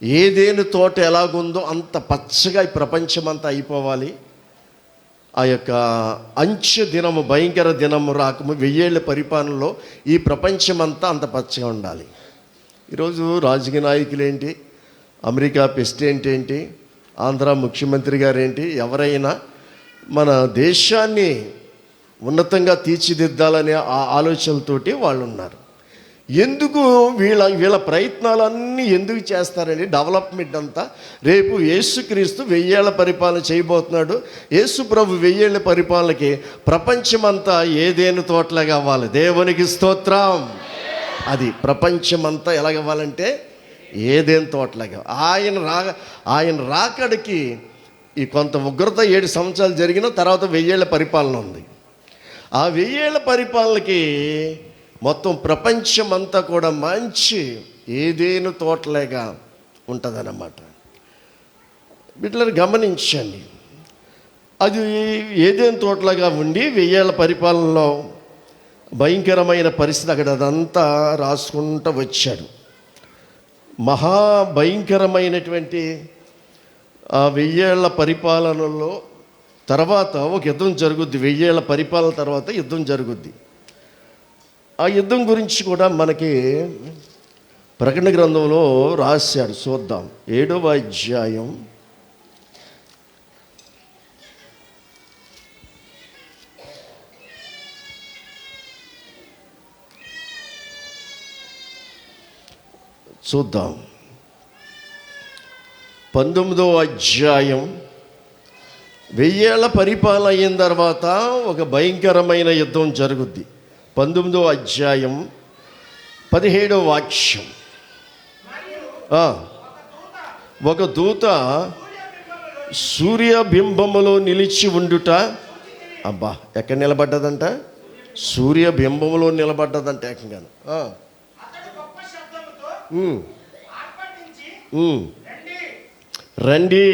A: ఏదేను తోట ఎలాగుందో అంత పచ్చగా ఈ ప్రపంచమంతా అయిపోవాలి. ఆ యొక్క అంచె దినము, భయంకర దినము రాకము 1000 ఏళ్ల పరిపాలనలో ఈ ప్రపంచమంతా అంత పచ్చగా ఉండాలి. ఈరోజు రాజకీయ నాయకులు ఏంటి, అమెరికా ప్రెసిడెంట్ ఏంటి, ఆంధ్ర ముఖ్యమంత్రి గారు ఏంటి, ఎవరైనా మన దేశాన్ని ఉన్నతంగా తీర్చిదిద్దాలనే ఆ ఆలోచనలతోటి వాళ్ళు ఉన్నారు. ఎందుకు వీళ్ళ ప్రయత్నాలన్నీ ఎందుకు చేస్తారండి? డెవలప్మెంట్ అంతా రేపు యేసుక్రీస్తు 1000 ఏళ్ల పరిపాలన చేయబోతున్నాడు. యేసు ప్రభు 1000 ఏళ్ల పరిపాలనకి ప్రపంచమంతా ఏదేను తోటలాగా అవ్వాలి. దేవునికి స్తోత్రం. అది ప్రపంచమంతా ఎలాగవ్వాలంటే ఏదేను తోటలాగా. ఆయన రాకడికి ఈ కొంత ఉగ్రత 7 సంవత్సరాలు జరిగిన తర్వాత 1000 ఏళ్ల పరిపాలన ఉంది. ఆ 1000 ఏళ్ల పరిపాలనకి మొత్తం ప్రపంచమంతా కూడా మంచి ఏదేను తోటలాగా ఉంటుందన్నమాట. వీటిని గమనించండి. అది ఏదేను తోటలాగా ఉండి 1000 ఏళ్ల పరిపాలనలో భయంకరమైన పరిస్థితి అక్కడ అదంతా రాసుకుంటూ వచ్చాడు. మహా భయంకరమైనటువంటి ఆ 1000 ఏళ్ల పరిపాలనలో తర్వాత ఒక యుద్ధం జరుగుద్ది. 1000 ఏళ్ల పరిపాలన తర్వాత యుద్ధం జరుగుద్ది. ఆ యుద్ధం గురించి కూడా మనకి ప్రకటన గ్రంథంలో రాశాడు. చూద్దాం. 7వ అధ్యాయం 19వ అధ్యాయం. 1000 ఏళ్ల పరిపాలన అయిన తర్వాత ఒక భయంకరమైన యుద్ధం జరుగుద్ది. 19వ అధ్యాయం 17వ వాక్యం. ఒక దూత సూర్యబింబములో నిలిచి ఉండుట. అబ్బా, ఎక్కడ నిలబడ్డదంట? సూర్యబింబములో నిలబడ్డదంట ఏకంగాను. రండి,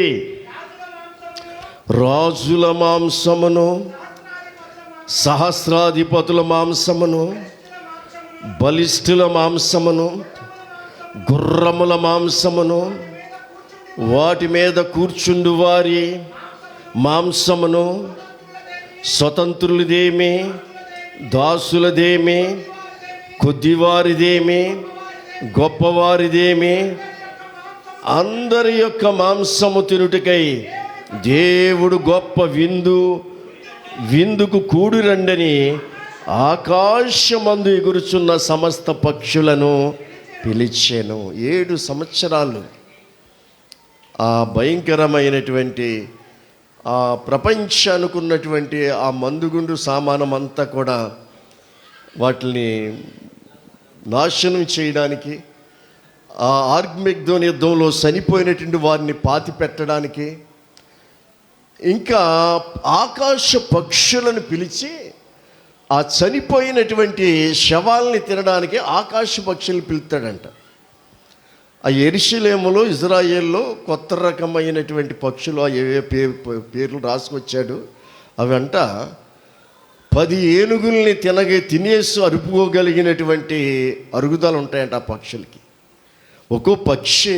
A: రాజుల మాంసమును, సహస్రాధిపతుల మాంసమును, బలిష్ఠుల మాంసమును, గుర్రముల మాంసమును, వాటి మీద కూర్చుండు వారి మాంసమును, స్వతంత్రులదేమి దాసులదేమి, కొద్దివారిదేమి, గొప్పవారిదేమి, అందరి యొక్క మాంసము తినుటకై దేవుడు గొప్ప విందుకు కూడి రండని ఆకాశమందు ఎగురుచున్న సమస్త పక్షులను పిలిచెను. 7 సంవత్సరాలు ఆ భయంకరమైనటువంటి ఆ ప్రపంచానికి ఉన్నటువంటి ఆ మందుగుండు సామానం అంతా కూడా వాటిని నాశనం చేయడానికి, ఆ ఆర్గ్మెగ్దోన్ యుద్ధంలో చనిపోయినటువంటి వారిని పాతి పెట్టడానికి, ఇంకా ఆకాశ పక్షులను పిలిచి ఆ చనిపోయినటువంటి శవాల్ని తినడానికి ఆకాశ పక్షులు పిలుస్తాడంట. ఆ యెరూషలేములో ఇజ్రాయేల్లో కొత్త రకమైనటువంటి పక్షులు ఏవే పేర్లు రాసుకొచ్చాడు. అవంట 10 ఏనుగుల్ని తినేసి అరుపుకోగలిగినటువంటి అరుగుదలు ఉంటాయంట ఆ పక్షులకి. ఒక్కో పక్షి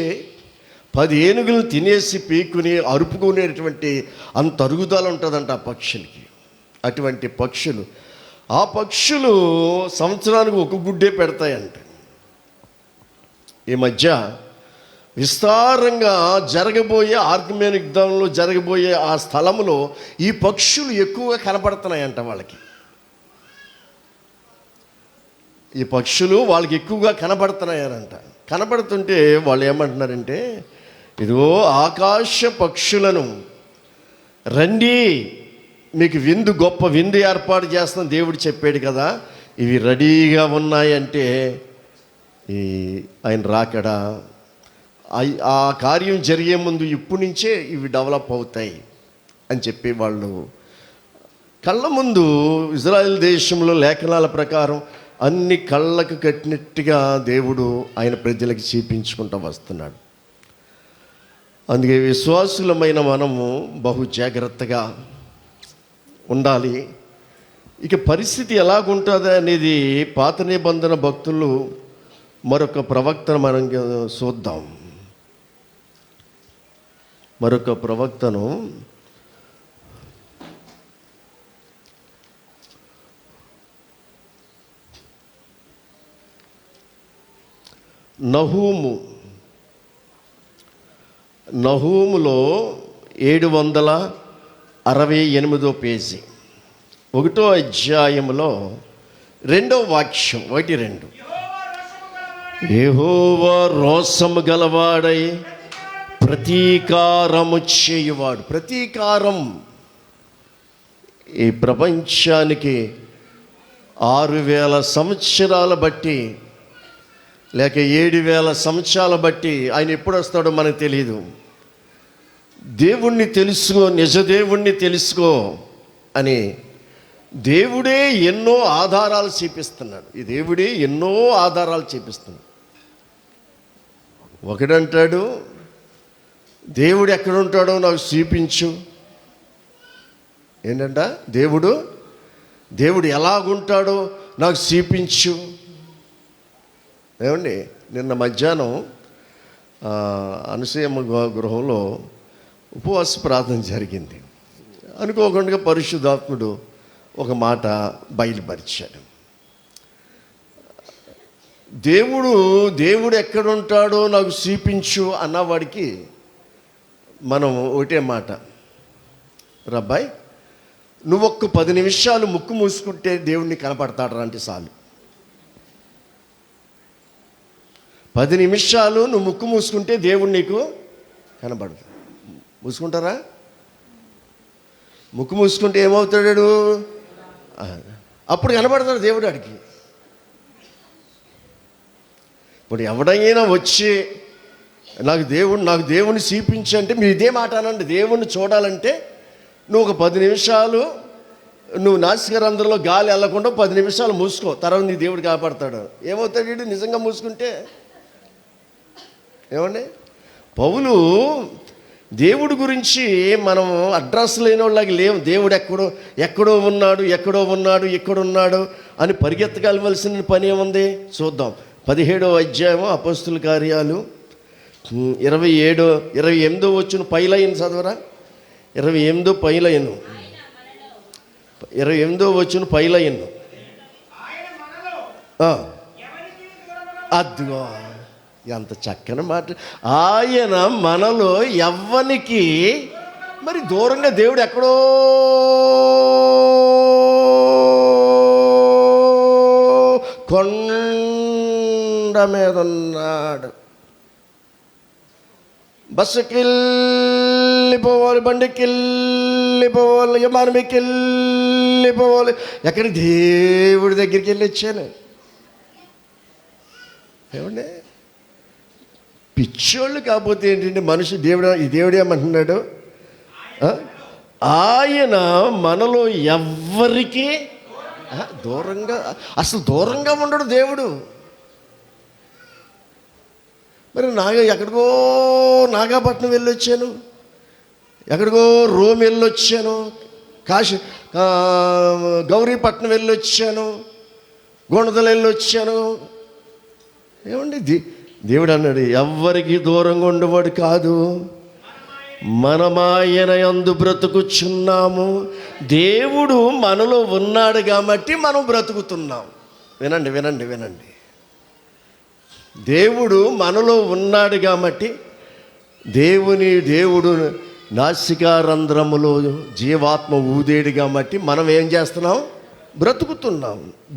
A: 10 ఏనుగులను తినేసి పీక్కుని అరుపుకునేటువంటి అంత అరుగుదల ఉంటుందంట ఆ పక్షులకి. అటువంటి పక్షులు, ఆ పక్షులు సంవత్సరానికి ఒక గుడ్డే పెడతాయంట. ఈ మధ్య విస్తారంగా జరగబోయే ఆర్గ్మెన్ యుద్ధంలో జరగబోయే ఆ స్థలంలో ఈ పక్షులు ఎక్కువగా కనపడుతున్నాయంట వాళ్ళకి. ఈ పక్షులు వాళ్ళకి ఎక్కువగా కనపడుతున్నాయనంట. కనపడుతుంటే వాళ్ళు ఏమంటున్నారంటే, ఇదిగో ఆకాశ పక్షులను రండి, మీకు గొప్ప విందు ఏర్పాటు చేస్తాం దేవుడు చెప్పాడు కదా, ఇవి రెడీగా ఉన్నాయంటే ఆయన రాకడా ఆ కార్యం జరిగే ముందు ఇప్పటి నుంచే ఇవి డెవలప్ అవుతాయి అని చెప్పి వాళ్ళు కళ్ళ ముందు ఇజ్రాయెల్ దేశంలో లేఖనాల ప్రకారం అన్ని కళ్ళకు కట్టినట్టుగా దేవుడు ఆయన ప్రజలకు చూపించుకుంటూ వస్తున్నాడు. అందుకే విశ్వాసులమైన మనము బహు జాగ్రత్తగా ఉండాలి. ఇక పరిస్థితి ఎలాగుంటుందా అనేది పాత నిబంధన భక్తులు మరొక ప్రవక్తను మనం చూద్దాం. మరొక ప్రవక్తను నహూములో 768 పేజీ 1వ అధ్యాయంలో 2వ వాక్యం 1-2. యెహోవా రోషము గలవాడై ప్రతీకారము చేయువాడు. ప్రతీకారం ఈ ప్రపంచానికి 6000 సంవత్సరాల బట్టి లేక 7000 సంవత్సరాల బట్టి ఆయన ఎప్పుడు వస్తాడో మనకు తెలియదు. దేవుణ్ణి తెలుసుకో, నిజదేవుణ్ణి తెలుసుకో అని దేవుడే ఎన్నో ఆధారాలు చూపిస్తున్నాడు. ఈ దేవుడే ఎన్నో ఆధారాలు చూపిస్తున్నాడు. ఒకడంటాడు, దేవుడు ఎక్కడుంటాడో నాకు చూపించు. ఏంటంట, దేవుడు ఎలాగుంటాడో నాకు చూపించు. ఏమండి, నిన్న మధ్యాహ్నం అనసూయమ్మ గృహంలో ఉపవాస ప్రార్థన జరిగింది. అనుకోకుండా పరిశుద్ధాత్ముడు ఒక మాట బయలుపరిచాడు. దేవుడు ఎక్కడుంటాడో నాకు చూపించు అన్నవాడికి మనం ఒకటే మాట, రబ్బాయ్ నువ్వు ఒక్క 10 నిమిషాలు ముక్కు మూసుకుంటే దేవుడిని కనపడతాడు అంటే చాలు. 10 నిమిషాలు నువ్వు ముక్కు మూసుకుంటే దేవుడు నీకు కనపడదు. మూసుకుంటారా? ముక్కు మూసుకుంటే ఏమవుతాడు? అప్పుడు కనపడతాడు దేవుడు ఆడికి. ఇప్పుడు ఎవడైనా వచ్చి నాకు దేవుని చూపించి అంటే మీరు ఇదే మాట అనండి. దేవుణ్ణి చూడాలంటే నువ్వు ఒక 10 నిమిషాలు నువ్వు నాసికారంధ్రంలో గాలి వెళ్ళకుండా 10 నిమిషాలు మూసుకో, తర్వాత నీ దేవుడు కాపాడతాడు. ఏమవుతాడు వీడు నిజంగా మూసుకుంటే? ఏమండి, పౌలు దేవుడి గురించి మనం అడ్రస్ లేని వాళ్ళకి లేవు. దేవుడు ఎక్కడో ఉన్నాడు అని పరిగెత్తగలవలసిన పని ఏముంది చూద్దాం. 17వ అధ్యాయం అపోస్తుల కార్యాలు 28వ వచ్చిన పైలైన్ చదవరా. 28వ వచ్చిన పైలైన్ అదిగో ఎంత చక్కని మాట. ఆయన మనలో ఎవ్వనికి మరి దూరంగా దేవుడు ఎక్కడో కొండ మీద ఉన్నాడు. బస్సుకి వెళ్ళిపోవాలి, బండికి వెళ్ళిపోవాలి, విమానంకి వెళ్ళిపోవాలి. ఎక్కడ దేవుడి దగ్గరికి వెళ్ళి వచ్చాను. ఏమండి పిచ్చోళ్ళు కాకపోతే ఏంటంటే మనిషి దేవుడు ఏమంటున్నాడు, ఆయన మనలో ఎవ్వరికీ దూరంగా, అసలు దూరంగా ఉండడు దేవుడు. మరి ఎక్కడికో నాగాపట్నం వెళ్ళొచ్చాను, ఎక్కడికో రోమ్ వెళ్ళొచ్చాను, గౌరీపట్నం వెళ్ళొచ్చాను, గుణదల వెళ్ళొచ్చాను. ఏమండి దేవుడు అన్నాడు ఎవ్వరికి దూరంగా ఉండేవాడు కాదు, మనమాయన యందు బ్రతుకుచున్నాము. దేవుడు మనలో ఉన్నాడు కాబట్టి మనం బ్రతుకుతున్నాం. వినండి వినండి వినండి. దేవుడు మనలో ఉన్నాడు కాబట్టి దేవుడు నాసికారంధ్రములో జీవాత్మ ఊదేడు కాబట్టి మనం ఏం చేస్తున్నాం,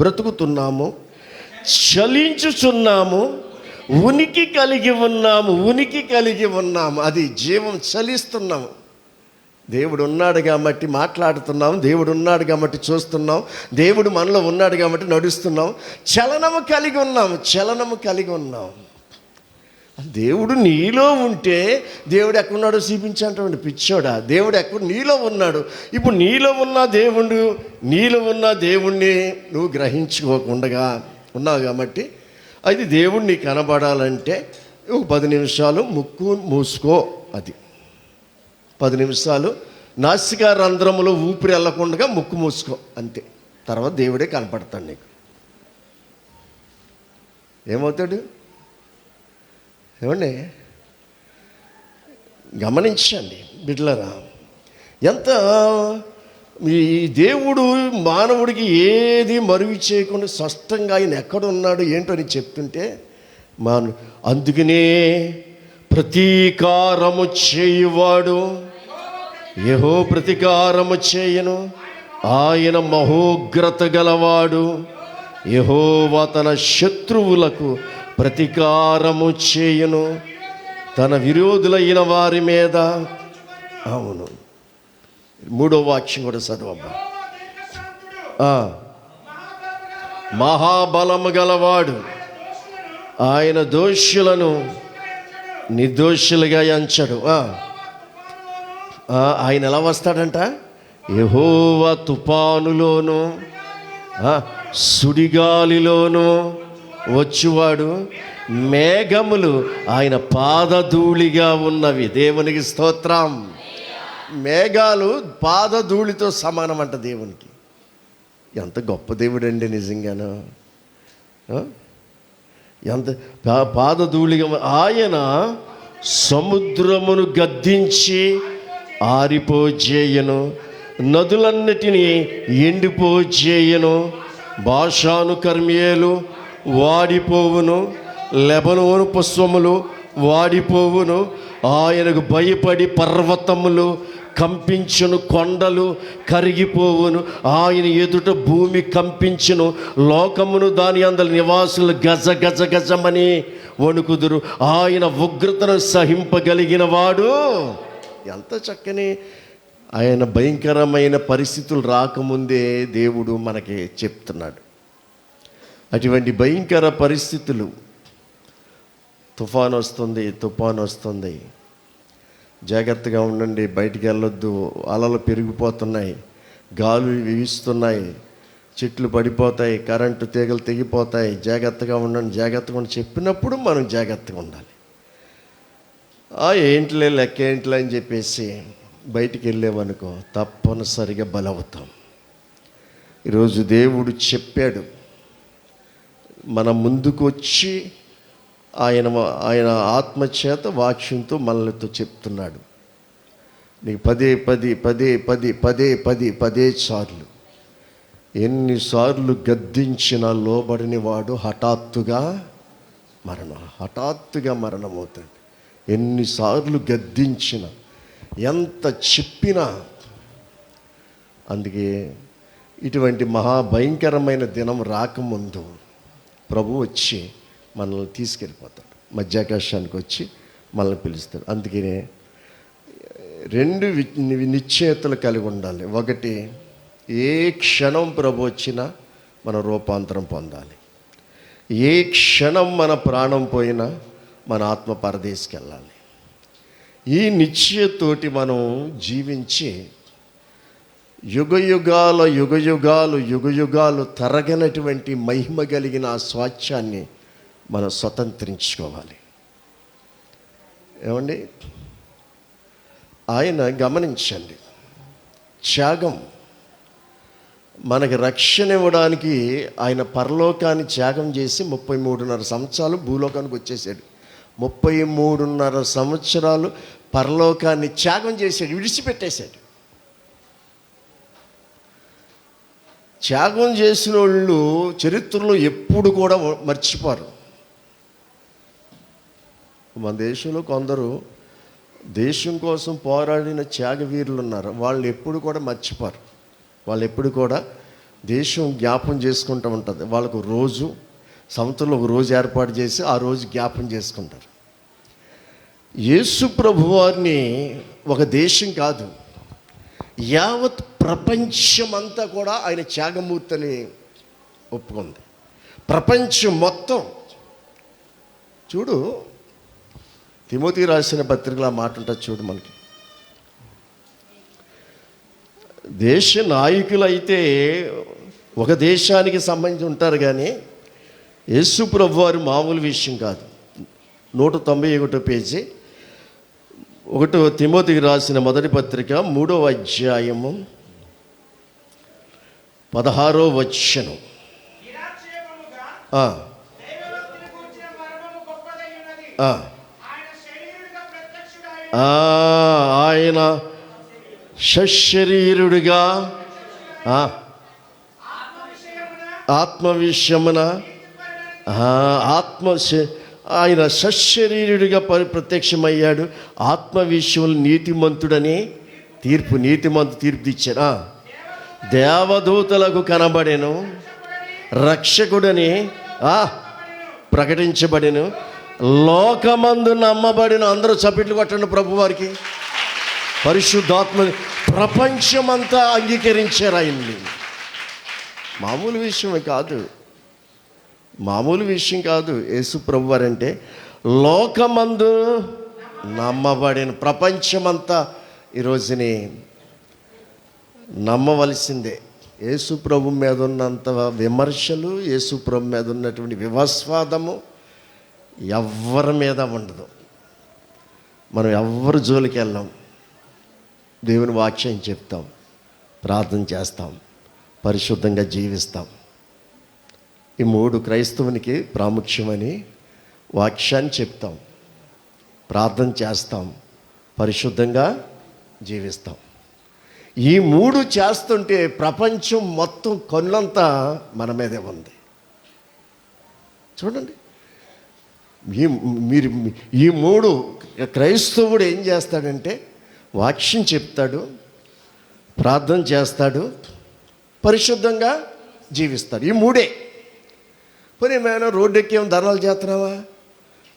A: బ్రతుకుతున్నాము, చలించుచున్నాము, ఉనికి కలిగి ఉన్నాము. అది జీవం, చలిస్తున్నాము. దేవుడు ఉన్నాడు కాబట్టి మాట్లాడుతున్నాం, దేవుడు ఉన్నాడు కాబట్టి చూస్తున్నాం, దేవుడు మనలో ఉన్నాడు కాబట్టి నడుస్తున్నాం, చలనము కలిగి ఉన్నాం. దేవుడు నీలో ఉంటే దేవుడు ఎక్కడున్నాడో చూపించంటామండి పిచ్చోడా. దేవుడు నీలో ఉన్నాడు. ఇప్పుడు నీలో ఉన్న దేవుణ్ణి నువ్వు గ్రహించుకోకుండా ఉన్నావు కాబట్టి అది దేవుణ్ణి కనబడాలంటే ఒక 10 నిమిషాలు ముక్కు మూసుకో. అది 10 నిమిషాలు నాసికా రంధ్రములో ఊపిరి వెళ్ళకుండా ముక్కు మూసుకో, అంతే. తర్వాత దేవుడే కనపడతాడు నీకు. ఏమవుతాడు? ఏమండి గమనించండి బిడ్డలారా, ఎంత ఈ దేవుడు మానవుడికి ఏది మరుగు చేయకుండా స్పష్టంగా ఆయన ఎక్కడున్నాడు ఏంటో అని చెప్తుంటే అందుకనే ప్రతీకారము చేయువాడు యెహోవా ప్రతీకారము చేయను, ఆయన మహోగ్రత గలవాడు. యెహోవా తన శత్రువులకు ప్రతీకారము చేయను, తన విరోధులైన వారి మీద. అవును, 3వ వాక్యం కూడా చదవమ్మా. మహాబలము గలవాడు, ఆయన దోషులను నిర్దోషులుగా ఎంచడు. ఆయన ఎలా వస్తాడంట? యెహోవా తుఫానులోను సుడిగాలిలోను వచ్చువాడు. మేఘములు ఆయన పాదధూళిగా ఉన్నవి. దేవునికి స్తోత్రం. మేఘాలు పాదధూళితో సమానం అంట దేవునికి. ఎంత గొప్ప దేవుడు అండి నిజంగాను. ఎంత పాదధూళిగా. ఆయన సముద్రమును గద్దించి ఆరిపోజేయను, నదులన్నిటినీ ఎండిపోజేయను. బాషాను కర్మేలు వాడిపోవును, లెబనోను పుష్పములు వాడిపోవును. ఆయనకు భయపడి పర్వతములు కంపించును, కొండలు కరిగిపోవును. ఆయన ఎదుట భూమి కంపించును, లోకమును దాని అందరి నివాసులు గజ గజ గజమని వణుకుదురు. ఆయన ఉగ్రతను సహింపగలిగిన వాడు. ఎంత చక్కని ఆయన భయంకరమైన పరిస్థితులు రాకముందే దేవుడు మనకి చెప్తున్నాడు. అటువంటి భయంకర పరిస్థితులు, తుఫాను వస్తుంది, జాగ్రత్తగా ఉండండి, బయటికి వెళ్ళొద్దు, అలలు పెరిగిపోతున్నాయి, గాలులు వీస్తున్నాయి, చెట్లు పడిపోతాయి, కరెంటు తీగలు తెగిపోతాయి, జాగ్రత్తగా ఉండండి చెప్పినప్పుడు మనం జాగ్రత్తగా ఉండాలి. ఏంటిలే లెక్క ఏంటిలే అని చెప్పేసి బయటికి వెళ్ళామనుకో తప్పనిసరిగా బలవుతాం. ఈరోజు దేవుడు చెప్పాడు, మన ముందుకు వచ్చి ఆయన ఆత్మచేత వాక్యంతో మనలతో చెప్తున్నాడు. నీకు పదే సార్లు ఎన్నిసార్లు గద్దించిన లోబడిని వాడు హఠాత్తుగా మరణమవుతాడు. ఎన్నిసార్లు గద్దించిన, ఎంత చెప్పినా. అందుకే ఇటువంటి మహాభయంకరమైన దినం రాకముందు ప్రభు వచ్చి మనల్ని తీసుకెళ్ళిపోతాడు. మధ్యాకాశానికి వచ్చి మనల్ని పిలుస్తాడు. అందుకనే 2 నిశ్చయితలు కలిగి ఉండాలి. ఒకటి, ఏ క్షణం ప్రభు వచ్చినా మన రూపాంతరం పొందాలి. ఏ క్షణం మన ప్రాణం పోయినా మన ఆత్మ పరదేశికి వెళ్ళాలి. ఈ నిశ్చయతోటి మనం జీవించి యుగయుగాలు తరగనటువంటి మహిమ కలిగిన ఆ స్వాస్థ్యాన్ని మనం స్వతంత్రించుకోవాలి. ఏమండి, ఆయన గమనించండి, త్యాగం మనకి రక్షణ ఇవ్వడానికి ఆయన పరలోకాన్ని త్యాగం చేసి 33.5 సంవత్సరాలు భూలోకానికి వచ్చేసాడు. 33.5 సంవత్సరాలు పరలోకాన్ని త్యాగం చేశాడు, విడిచిపెట్టేశాడు. త్యాగం చేసిన వాళ్ళు చరిత్రలో ఎప్పుడు కూడా మర్చిపోరు. మన దేశంలో కొందరు దేశం కోసం పోరాడిన త్యాగవీరులు ఉన్నారు. వాళ్ళు ఎప్పుడు కూడా మర్చిపోరు. వాళ్ళు ఎప్పుడు కూడా దేశం జ్ఞాపం చేసుకుంటూ ఉంటుంది. వాళ్ళకు రోజు, సంవత్సరంలో ఒక రోజు ఏర్పాటు చేసి ఆ రోజు జ్ఞాపం చేసుకుంటారు. యేసు ప్రభువారిని ఒక దేశం కాదు, యావత్ ప్రపంచమంతా కూడా ఆయన త్యాగమూర్తిని ఒప్పుకుంది. ప్రపంచం మొత్తం. చూడు, తిమోతి రాసిన పత్రికలో మాట ఉంటుంది చూడు. మనకి దేశ నాయకులు అయితే ఒక దేశానికి సంబంధించి ఉంటారు, కానీ యేసు ప్రభు వారి మామూలు విషయం కాదు. 191 పేజీ 1 తిమోతికి రాసిన మొదటి పత్రిక 3వ అధ్యాయము 16వ వచనం. ఆయన సశరీరుడిగా ఆత్మ విషయమున ఆయన సశరీరుడిగా ప్రత్యక్షమయ్యాడు. ఆత్మ విషయంలో నీతిమంతుడని నీతిమంతు తీర్పు ఇచ్చారు. దేవదూతలకు కనబడెను, రక్షకుడని ప్రకటించబడెను, లోకమందు నమ్మబడిన. అందరూ చప్పట్లు కొట్టండి ప్రభువారికి. పరిశుద్ధాత్మ ప్రపంచమంతా అంగీకరించారు ఆయన్ని. మామూలు విషయం కాదు. యేసు ప్రభువారు అంటే లోకమందు నమ్మబడిన. ప్రపంచమంతా ఈరోజుని నమ్మవలసిందే. యేసు ప్రభు మీద ఉన్నంత విమర్శలు, యేసు ప్రభు మీద ఉన్నటువంటి వివాస్వాదము ఎవ్వరి మీద ఉండదు. మనం ఎవ్వరి జోలికి వెళ్ళాం. దేవుని వాక్యం చెప్తాం, ప్రార్థన చేస్తాం, పరిశుద్ధంగా జీవిస్తాం. ఈ 3 క్రైస్తవునికి ప్రాముఖ్యమని వాక్యాన్ని చెప్తాం, ప్రార్థన చేస్తాం, పరిశుద్ధంగా జీవిస్తాం. ఈ 3 చేస్తుంటే ప్రపంచం మొత్తం కొన్నంతా మన మీదే ఉంది. చూడండి, మీరు ఈ 3 క్రైస్తవుడు ఏం చేస్తాడంటే వాక్యం చెప్తాడు, ప్రార్థన చేస్తాడు, పరిశుద్ధంగా జీవిస్తాడు. ఈ 3. పోనీ ఏమైనా రోడ్డు ఎక్కి ఏమైనా ధర్నాలు చేస్తున్నావా,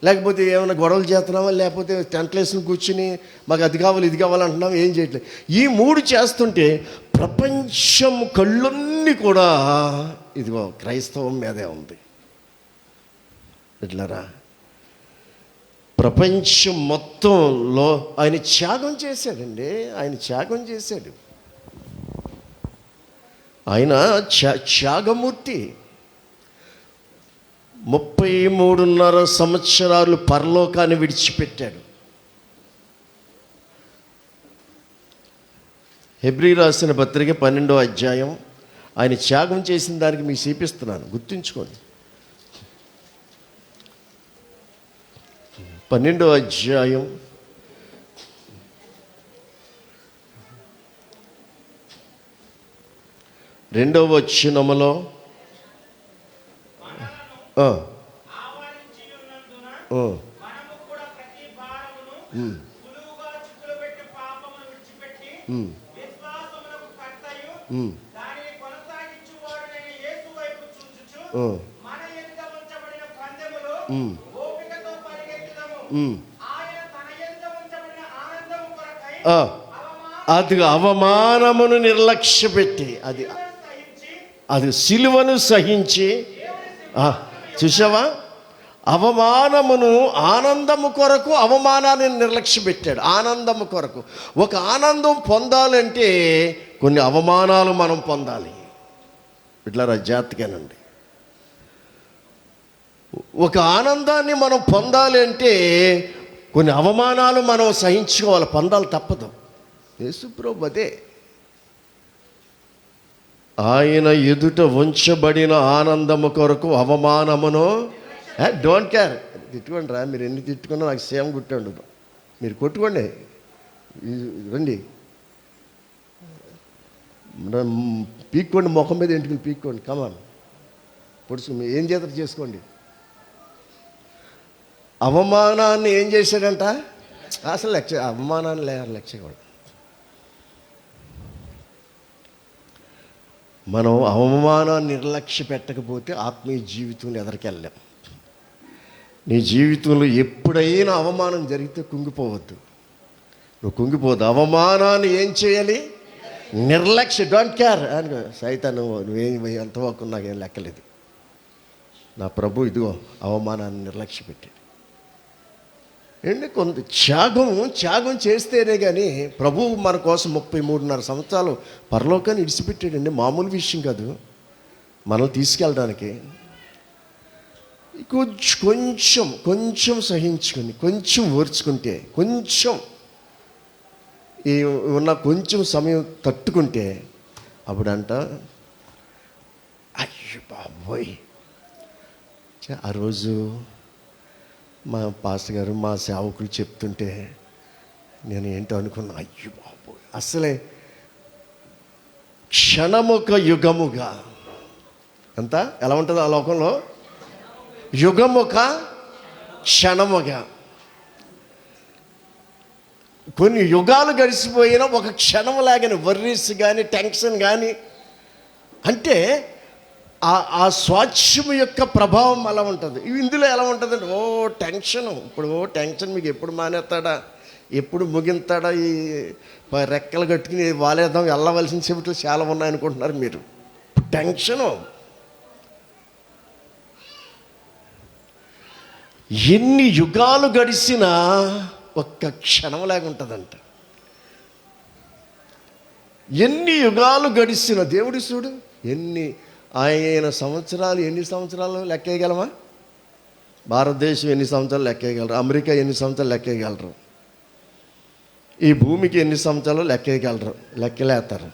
A: లేకపోతే ఏమైనా గొడవలు చేస్తున్నావా, లేకపోతే టెంట్లు వేసుకుని కూర్చుని మాకు అది కావాలి ఇది కావాలి అంటున్నావా? ఏం చేయట్లేదు. ఈ 3 చేస్తుంటే ప్రపంచం కళ్ళన్నీ కూడా ఇదిగో క్రైస్తవం మీదే ఉంది. ఎట్లారా? ప్రపంచం మొత్తంలో ఆయన త్యాగం చేశాడండి. ఆయన త్యాగం చేశాడు. ఆయన త్యాగమూర్తి. 33.5 సంవత్సరాలు పరలోకాన్ని విడిచిపెట్టాడు. హెబ్రీ రాసిన పత్రిక 12వ అధ్యాయం. ఆయన త్యాగం చేసిన దానికి మీకు చూపిస్తున్నాను, గుర్తుంచుకోండి. 12వ అధ్యాయం 2 2వ వచనములో అది అవమానమును నిర్లక్ష్యపెట్టి అది సిలువను సహించి, చూసావా, అవమానమును ఆనందము కొరకు అవమానాన్ని నిర్లక్ష్యపెట్టాడు. ఆనందము కొరకు. ఒక ఆనందం పొందాలంటే కొన్ని అవమానాలు మనం పొందాలి. ఇట్లా జాగ్రత్తగానండి. ఒక ఆనందాన్ని మనం పొందాలి అంటే కొన్ని అవమానాలు మనం సహించుకోవాలి, పొందాలి, తప్పదు. యేసుప్రభు అదే, ఆయన ఎదుట ఉంచబడిన ఆనందము కొరకు అవమానమును డోంట్ కేర్. తిట్టుకోండి రా, మీరు ఎన్ని తిట్టుకున్నా నాకు సేమ్ గుట్టండు. మీరు కొట్టుకోండి, రండి, పీక్కోండి, ముఖం మీద ఎంటుకుని పీక్కోండి, కమాన్, పొడుచు ఏం చేత చేసుకోండి. అవమానాన్ని ఏం చేశాడంట? అసలు అవమానాన్ని లక్ష్య కూడా. మనం అవమానాన్ని నిర్లక్ష్య పెట్టకపోతే ఆత్మీయ జీవితంలో ఎదరికెళ్ళాం. నీ జీవితంలో ఎప్పుడైనా అవమానం జరిగితే కుంగిపోవద్దు. నువ్వు కుంగిపోవద్దు. అవమానాన్ని ఏం చేయాలి? నిర్లక్ష్య, డోంట్ కేర్ అని. సైతాను నువ్వేం ఎంతవరకు నాకేం లెక్కలేదు. నా ప్రభు ఇదిగో అవమానాన్ని నిర్లక్ష్య పెట్టాడు. కొంత త్యాగం చేస్తేనే కానీ ప్రభువు మన కోసం 33.5 సంవత్సరాలు పరలోకాన్ని ఇడిచిపెట్టాడండి. మామూలు విషయం కాదు మనం తీసుకెళ్ళడానికి. కొంచెం సహించుకొని, కొంచెం ఓర్చుకుంటే, కొంచెం ఈ ఉన్న కొంచెం సమయం తట్టుకుంటే అప్పుడంట అయ్యో బాబోయ్. ఆ రోజు మా పాస్టర్ గారు, మా సేవకులు చెప్తుంటే నేను ఏంటో అనుకున్నా, అయ్యో బాబు, అసలే క్షణముక యుగముగా ఎంత ఎలా ఉంటుందో ఆ లోకంలో, యుగముక క్షణముగా. కొన్ని యుగాలు గడిచిపోయినా ఒక క్షణం లాగానే వర్రీస్ కానీ టెన్షన్ కానీ, అంటే ఆ స్వాచ్ఛము యొక్క ప్రభావం అలా ఉంటుంది. ఇందులో ఎలా ఉంటుందంటే టెన్షన్. ఇప్పుడు టెన్షన్ మీకు ఎప్పుడు మానేస్తాడా, ఎప్పుడు ముగింతాడా, ఈ రెక్కలు కట్టుకుని వాలేద్దాం వెళ్ళవలసిన చెవిట్లు చాలా ఉన్నాయనుకుంటున్నారు మీరు. టెన్షను. ఎన్ని యుగాలు గడిచినా ఒక్క క్షణం లాగా ఉంటుందంట. ఎన్ని యుగాలు గడిచిన దేవుడి చూడు, ఆయన సంవత్సరాలు, ఎన్ని సంవత్సరాలు లెక్కేయగలమా? భారతదేశం ఎన్ని సంవత్సరాలు లెక్కేయగలరు? అమెరికా ఎన్ని సంవత్సరాలు లెక్కేయగలరు? ఈ భూమికి ఎన్ని సంవత్సరాలు లెక్కేయగలరు? లెక్కలేస్తారు.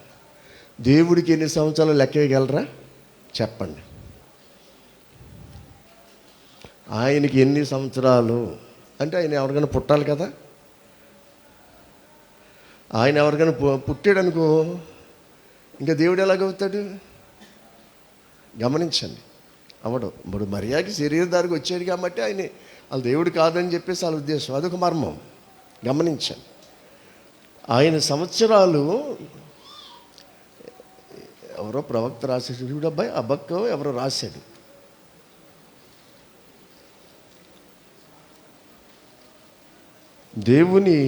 A: దేవుడికి ఎన్ని సంవత్సరాలు లెక్కేయగలరా చెప్పండి? ఆయనకి ఎన్ని సంవత్సరాలు అంటే ఆయన ఎవరికైనా పుట్టాలి కదా. ఆయన ఎవరికైనా పుట్టాడు అనుకో, ఇంకా దేవుడు ఎలాగవుతాడు? గమనించండి. అవడు ఇప్పుడు మరియాకి శరీరధారికి వచ్చాడు కాబట్టి ఆయన వాళ్ళ దేవుడు కాదని చెప్పేసి వాళ్ళ ఉద్దేశం. అదొక మర్మం. గమనించండి. ఆయన సంవత్సరాలు ఎవరో ప్రవక్త రాశాడు చూడబ్బాయి, అబ్బక్కో ఎవరో రాశాడు. దేవుని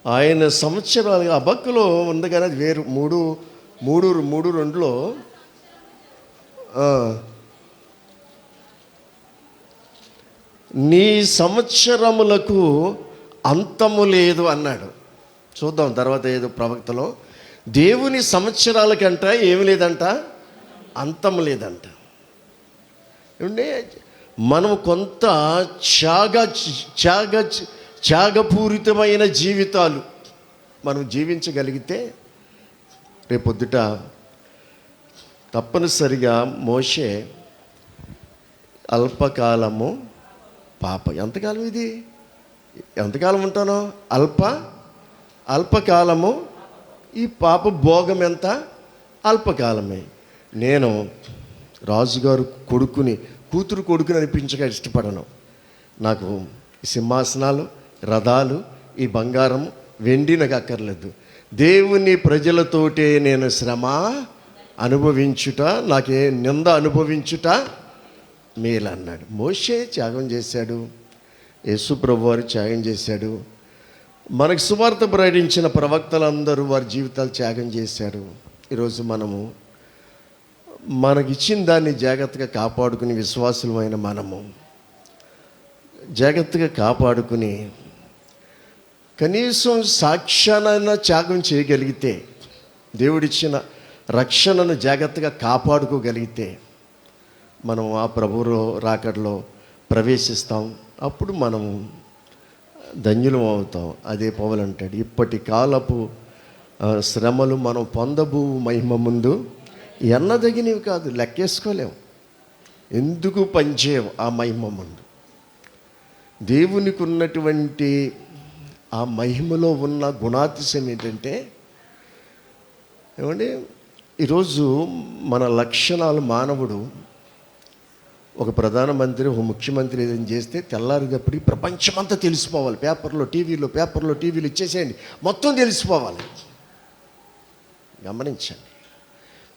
A: ఆయన సంవత్సరాలు అబక్కులో ఉంది కానీ అది వేరు. 3:2లో నీ సంవత్సరములకు అంతము లేదు అన్నాడు. చూద్దాం తర్వాత ఏదో ప్రవక్తలో. దేవుని సంవత్సరాలకంట ఏమి లేదంట, అంతము లేదంట. ఏమంటే మనం కొంత త్యాగపూరితమైన జీవితాలు మనం జీవించగలిగితే రేపొద్దుట తప్పనిసరిగా మోషే అల్పకాలము పాప. ఎంతకాలం ఇది? ఎంతకాలం ఉంటానో? అల్పకాలము. ఈ పాప భోగం ఎంత? అల్పకాలమే. నేను రాజుగారు కూతురు కొడుకుని అనిపించగా ఇష్టపడను. నాకు సింహాసనాలు, రథాలు, ఈ బంగారం, వెండి నాకు అక్కర్లేదు. దేవుని ప్రజలతోటే నేను శ్రమ అనుభవించుట, నాకే నింద అనుభవించుట మేలన్నాడు. మోషే త్యాగం చేశాడు, యేసు ప్రభు వారు త్యాగం చేశాడు, మనకు సువార్త ప్రకటించిన ప్రవక్తలందరూ వారి జీవితాలు త్యాగం చేశారు. ఈరోజు మనకిచ్చిన దాన్ని జాగ్రత్తగా కాపాడుకుని, విశ్వాసులమైన మనము జాగ్రత్తగా కాపాడుకుని కనీసం సాక్ష్యానైనా త్యాగం చేయగలిగితే, దేవుడిచ్చిన రక్షణను జాగ్రత్తగా కాపాడుకోగలిగితే మనం ఆ ప్రభువులో రాకడలో ప్రవేశిస్తాం. అప్పుడు మనం ధన్యులం అవుతాం. అదే పౌలు అంటాడు, ఇప్పటి కాలపు శ్రమలు మనం పొందబో మహిమ ముందు ఎన్నదగినవి కాదు, లెక్కేసుకోలేము. ఎందుకు పనిచేయం ఆ మహిమ ముందు? దేవునికి ఉన్నటువంటి ఆ మహిమలో ఉన్న గుణాతిశయం ఏంటంటే, ఏమండి, ఈరోజు మన లక్షణాలు, మానవుడు ఒక ప్రధానమంత్రి, ఒక ముఖ్యమంత్రి ఏదైనా చేస్తే తెల్లారినప్పటికీ ప్రపంచమంతా తెలిసిపోవాలి. పేపర్లో టీవీలు ఇచ్చేసేయండి, మొత్తం తెలిసిపోవాలి. గమనించండి,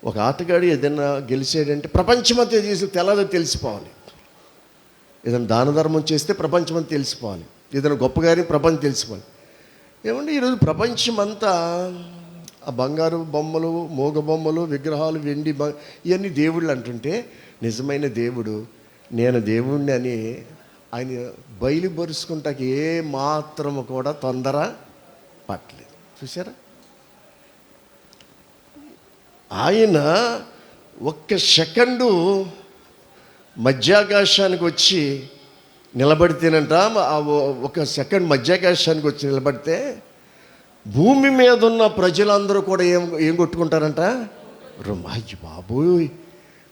A: ఒక ఆటగాడు ఏదైనా గెలిచేయంటే ప్రపంచమంతా తెల్లారి తెలిసిపోవాలి. ఏదైనా దాన ధర్మం చేస్తే ప్రపంచమంతా తెలిసిపోవాలి. ఏదైనా గొప్పగాని ప్రపంచం తెలిసిపోవాలి. ఏమంటే ఈరోజు ప్రపంచమంతా ఆ బంగారు బొమ్మలు, మోగ బొమ్మలు, విగ్రహాలు, వెండి ఇవన్నీ దేవుళ్ళు అంటుంటే, నిజమైన దేవుడు నేను దేవుణ్ణి అని ఆయన బయలుపరుచుకుంటాకి ఏ మాత్రము కూడా తొందర పట్టలేదు. చూసారా? ఆయన ఒక్క సెకండు మధ్యాకాశానికి వచ్చి నిలబడితేనంట, ఒక సెకండ్ మధ్యాకాశానికి వచ్చి నిలబడితే భూమి మీద ఉన్న ప్రజలందరూ కూడా ఏం కొట్టుకుంటారంట? అయ్య బాబోయ్,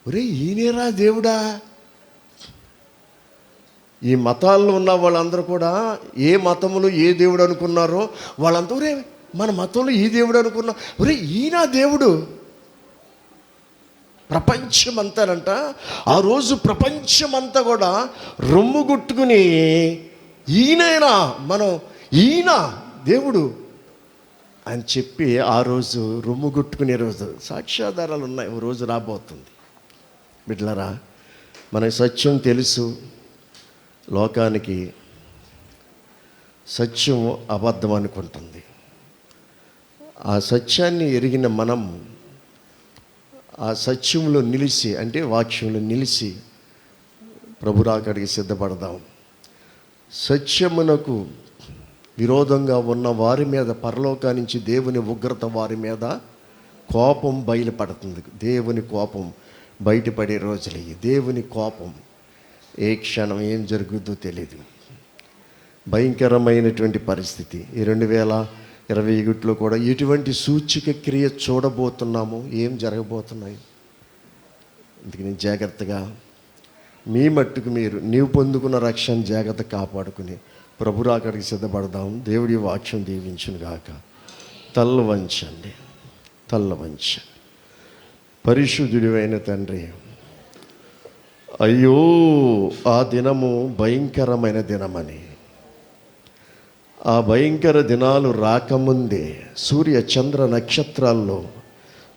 A: ఒరే ఈయనేరా దేవుడా. ఈ మతాల్లో ఉన్న వాళ్ళందరూ కూడా ఏ మతములు ఏ దేవుడు అనుకున్నారో వాళ్ళంతా, ఒరే మన మతంలో ఈ దేవుడు అనుకున్నా, ఒరే ఈయన దేవుడు. ప్రపంచమంతానంట ఆ రోజు ప్రపంచమంతా కూడా రొమ్ము గుట్టుకుని ఈయన దేవుడు అని చెప్పి ఆ రోజు రొమ్ము గుట్టుకునే రోజు, సాక్ష్యాధారాలు ఉన్నాయి. ఓ రోజు రాబోతుంది. బిడ్డలారా, మనకి సత్యం తెలుసు, లోకానికి సత్యం అబద్ధం అనుకుంటుంది. ఆ సత్యాన్ని ఎరిగిన మనం ఆ సత్యంలో నిలిచి, అంటే వాక్యంలో నిలిచి ప్రభు రాకడికి సిద్ధపడదాం. సత్యమునకు విరోధంగా ఉన్న వారి మీద పరలోకా నుంచి దేవుని ఉగ్రత వారి మీద కోపం బయలుపడుతుంది. దేవుని కోపం బయటపడే రోజులు ఇవి. దేవుని కోపం ఏ క్షణం ఏం జరుగుద్దో తెలియదు. భయంకరమైనటువంటి పరిస్థితి. ఈ 2021లో కూడా ఎటువంటి సూచిక క్రియ చూడబోతున్నాము, ఏం జరగబోతున్నాయి. అందుకని జాగ్రత్తగా మీ మట్టుకు నీవు పొందుకున్న రక్షణ జాగ్రత్త కాపాడుకుని ప్రభు రాకడికి సిద్ధపడదాం. దేవుడి వాక్యం దీవించును గాక. తల్ల వంచండి. పరిశుద్ధుడివైన తండ్రి, అయ్యో ఆ దినము భయంకరమైన దినమని, ఆ భయంకర దినాలు రాకముందే, సూర్య చంద్ర నక్షత్రాల్లో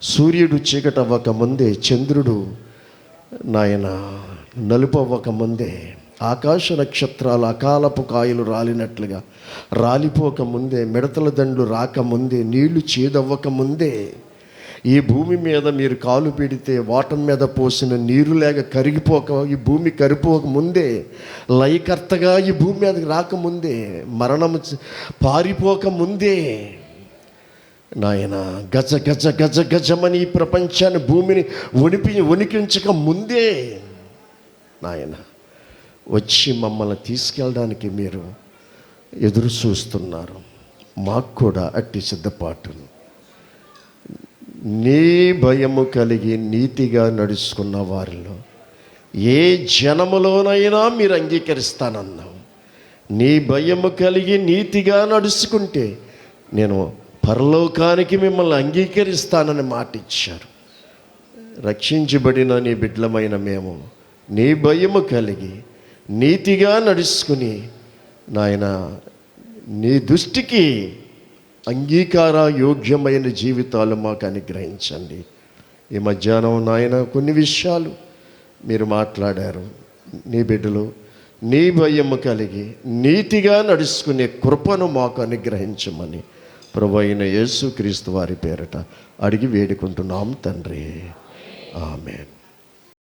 A: సూర్యుడు చీకటవ్వకముందే, చంద్రుడు నాయన నలుపవ్వకముందే, ఆకాశ నక్షత్రాలు అకాలపు కాయలు రాలినట్లుగా రాలిపోకముందే, మిడతల దండ్లు రాకముందే, నీళ్లు చేదవ్వకముందే, ఈ భూమి మీద మీరు కాలు పెడితే వాటం మీద పోసిన నీరు లేక ఈ భూమి కరిపోక ముందే, లయకర్తగా ఈ భూమి మీదకి రాకముందే, మరణము పారిపోక ముందే, నాయన గజ గజ గజ గజమని ఈ ప్రపంచాన్ని, భూమిని వణికించక ముందే నాయన వచ్చి మమ్మల్ని తీసుకెళ్ళడానికి మీరు ఎదురు చూస్తున్నారు. మాకు కూడా అట్టి సిద్ధపాటును నీ భయము కలిగి నీతిగా నడుచుకున్న వారిలో ఏ జనములోనైనా మీరు అంగీకరిస్తానన్నావు. నీ భయము కలిగి నీతిగా నడుచుకుంటే నేను పరలోకానికి మిమ్మల్ని అంగీకరిస్తానని మాట ఇచ్చారు. రక్షించబడిన నీ బిడ్డలమైన మేము నీ భయము కలిగి నీతిగా నడుచుకుని నాయన నీ దృష్టికి అంగీకార యోగ్యమైన జీవితాలు మాకు అనుగ్రహించండి. ఈ మధ్యాహ్నం నాయన కొన్ని విషయాలు మీరు మాట్లాడారు. నీ బిడ్డలు నీ భయము కలిగి నీతిగా నడుచుకునే కృపను మాకు అనుగ్రహించమని ప్రభువైన యేసుక్రీస్తు వారి పేరట అడిగి వేడుకుంటున్నాం తండ్రి. ఆమేన్.